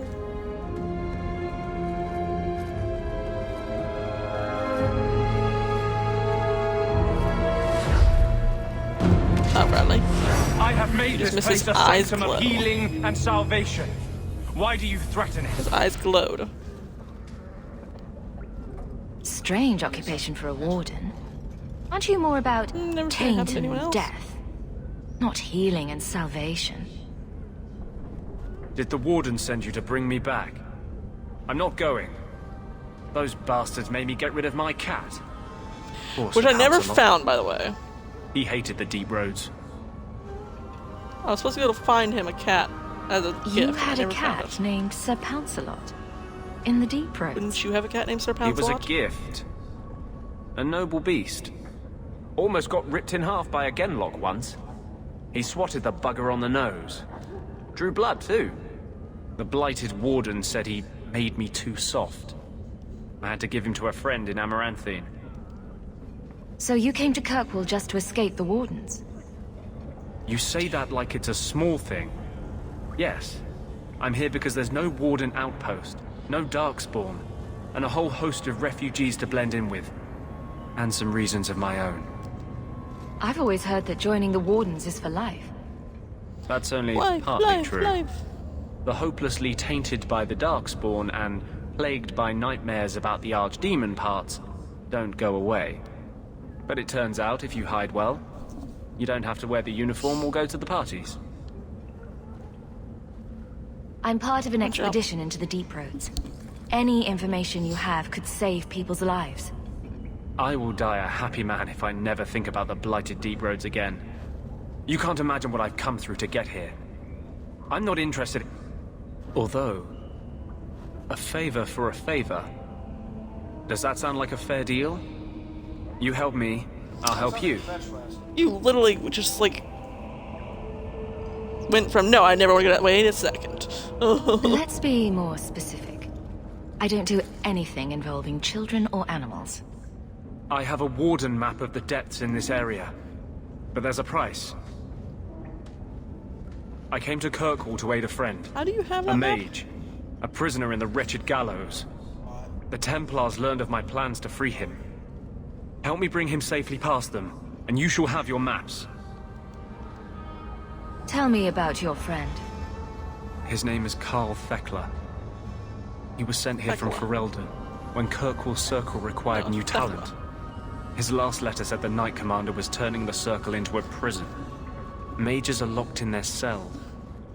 Oh, Bradley. I have made Just this misses place a eyes sanctum glow. of healing and salvation. Why do you threaten it? His eyes glowed. Strange occupation for a warden. Aren't you more about Never seen it taint happen to anyone and else. death? Not healing and salvation. Did the warden send you to bring me back? I'm not going. Those bastards made me get rid of my cat. Poor Which I never Sir Lancelot. found, by the way. He hated the deep roads. I was supposed to be able to find him a cat as a gift. You but I had a never found cat it. named Sir Pouncelot. In the deep roads. Wouldn't you have a cat named Sir He was a Pouncelot? gift. A noble beast. Almost got ripped in half by a Genlock once. He swatted the bugger on the nose. Drew blood, too. The blighted warden said he made me too soft. I had to give him to a friend in Amaranthine. So you came to Kirkwall just to escape the wardens? You say that like it's a small thing. Yes. I'm here because there's no warden outpost, no darkspawn, and a whole host of refugees to blend in with. And some reasons of my own. I've always heard that joining the wardens is for life. That's only Life, partly life, true. life. The hopelessly tainted by the Darkspawn and plagued by nightmares about the Archdemon parts don't go away. But it turns out if you hide well, you don't have to wear the uniform or go to the parties. I'm part of an Good job. expedition into the deep roads. Any information you have could save people's lives. I will die a happy man if I never think about the blighted deep roads again. You can't imagine what I've come through to get here. I'm not interested. Although, a favor for a favor. Does that sound like a fair deal? You help me, I'll help you. You literally just like went from no, I never want to get that. Wait a second. Let's be more specific. I don't do anything involving children or animals. I have a warden map of the depths in this area. But there's a price. I came to Kirkwall to aid a friend. How do you have that a map? mage. A prisoner in the wretched gallows. The Templars learned of my plans to free him. Help me bring him safely past them, and you shall have your maps. Tell me about your friend. His name is Carl Thekla. He was sent here from Ferelden when Kirkwall Circle required new talent. His last letter said the Knight Commander was turning the Circle into a prison. Mages are locked in their cell,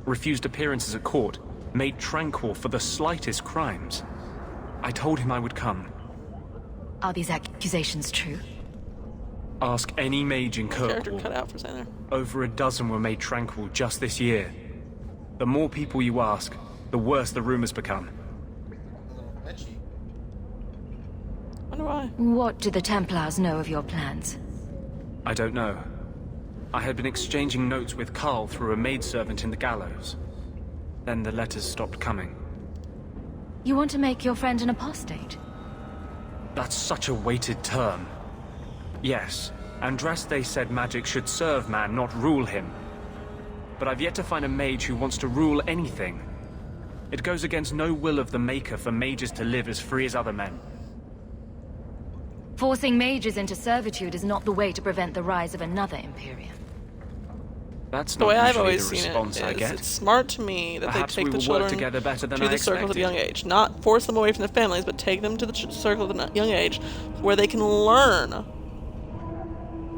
refused appearances at court, made tranquil for the slightest crimes. I told him I would come. Are these accusations true? Ask any mage in Character Kirkwall. cut out for a second there. Over a dozen were made tranquil just this year. The more people you ask, the worse the rumors become. Wonder why. What do the Templars know of your plans? I don't know. I had been exchanging notes with Carl through a maidservant in the gallows. Then the letters stopped coming. You want to make your friend an apostate? That's such a weighted term. Yes, Andraste said magic should serve man, not rule him. But I've yet to find a mage who wants to rule anything. It goes against no will of the Maker for mages to live as free as other men. Forcing mages into servitude is not the way to prevent the rise of another Imperium. That's The not way I've usually always the seen response it I is get. it's smart to me that Perhaps they take we the will children work together better than to I the circles at a expected. young age. Not force them away from their families, but take them to the circle at a young age where they can learn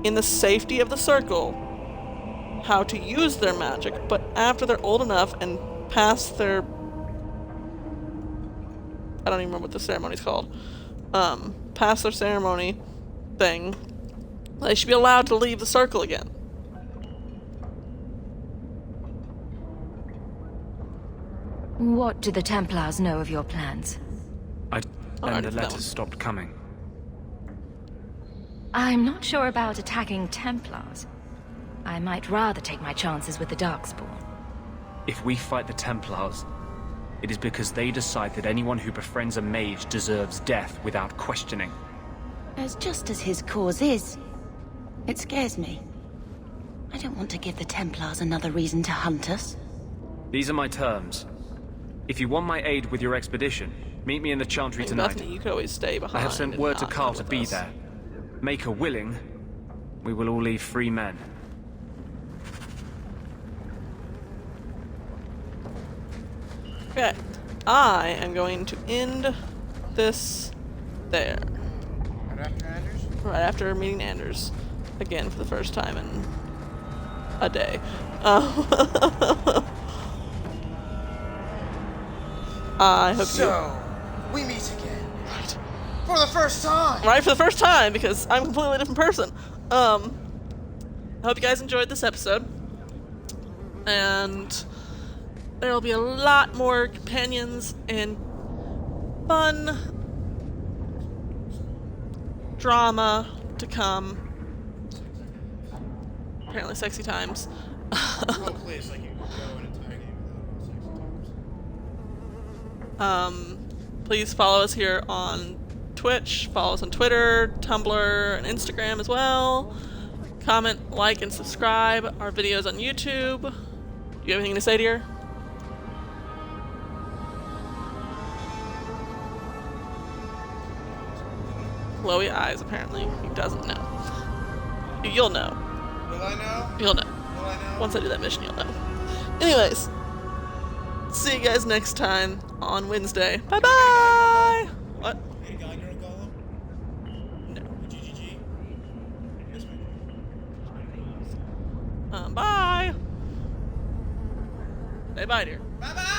in the safety of the circle how to use their magic, but after they're old enough and past their... I don't even remember what the ceremony's called. Past their ceremony thing, they should be allowed to leave the circle again. What do the Templars know of your plans? And the letters stopped coming. I'm not sure about attacking Templars. I might rather take my chances with the Darkspawn. If we fight the Templars, it is because they decide that anyone who befriends a mage deserves death without questioning. As just as his cause is, it scares me. I don't want to give the Templars another reason to hunt us. These are my terms. If you want my aid with your expedition, meet me in the Chantry Hey, tonight. Bethany, you could always stay behind. I have sent and word to not Carl come to with be us. there. Make her willing, we will all leave free men. Okay, I am going to end this there. Right after Anders? Right after meeting Anders. Again for the first time in a day. I hope So, we meet again. Right. For the first time! Right, for the first time, because I'm a completely different person. I hope you guys enjoyed this episode. And there'll be a lot more companions and fun drama to come. Apparently sexy times. Please follow us here on Twitch, follow us on Twitter, Tumblr, and Instagram as well. Comment, like, and subscribe our videos on YouTube. Do you have anything to say, dear? Glowy eyes, apparently. He doesn't know. You'll know. Will I know? You'll know. Will I know? Once I do that mission, you'll know. Anyways, see you guys next time on Wednesday. Bye-bye! What? No. Bye! Say bye, dear. Bye-bye!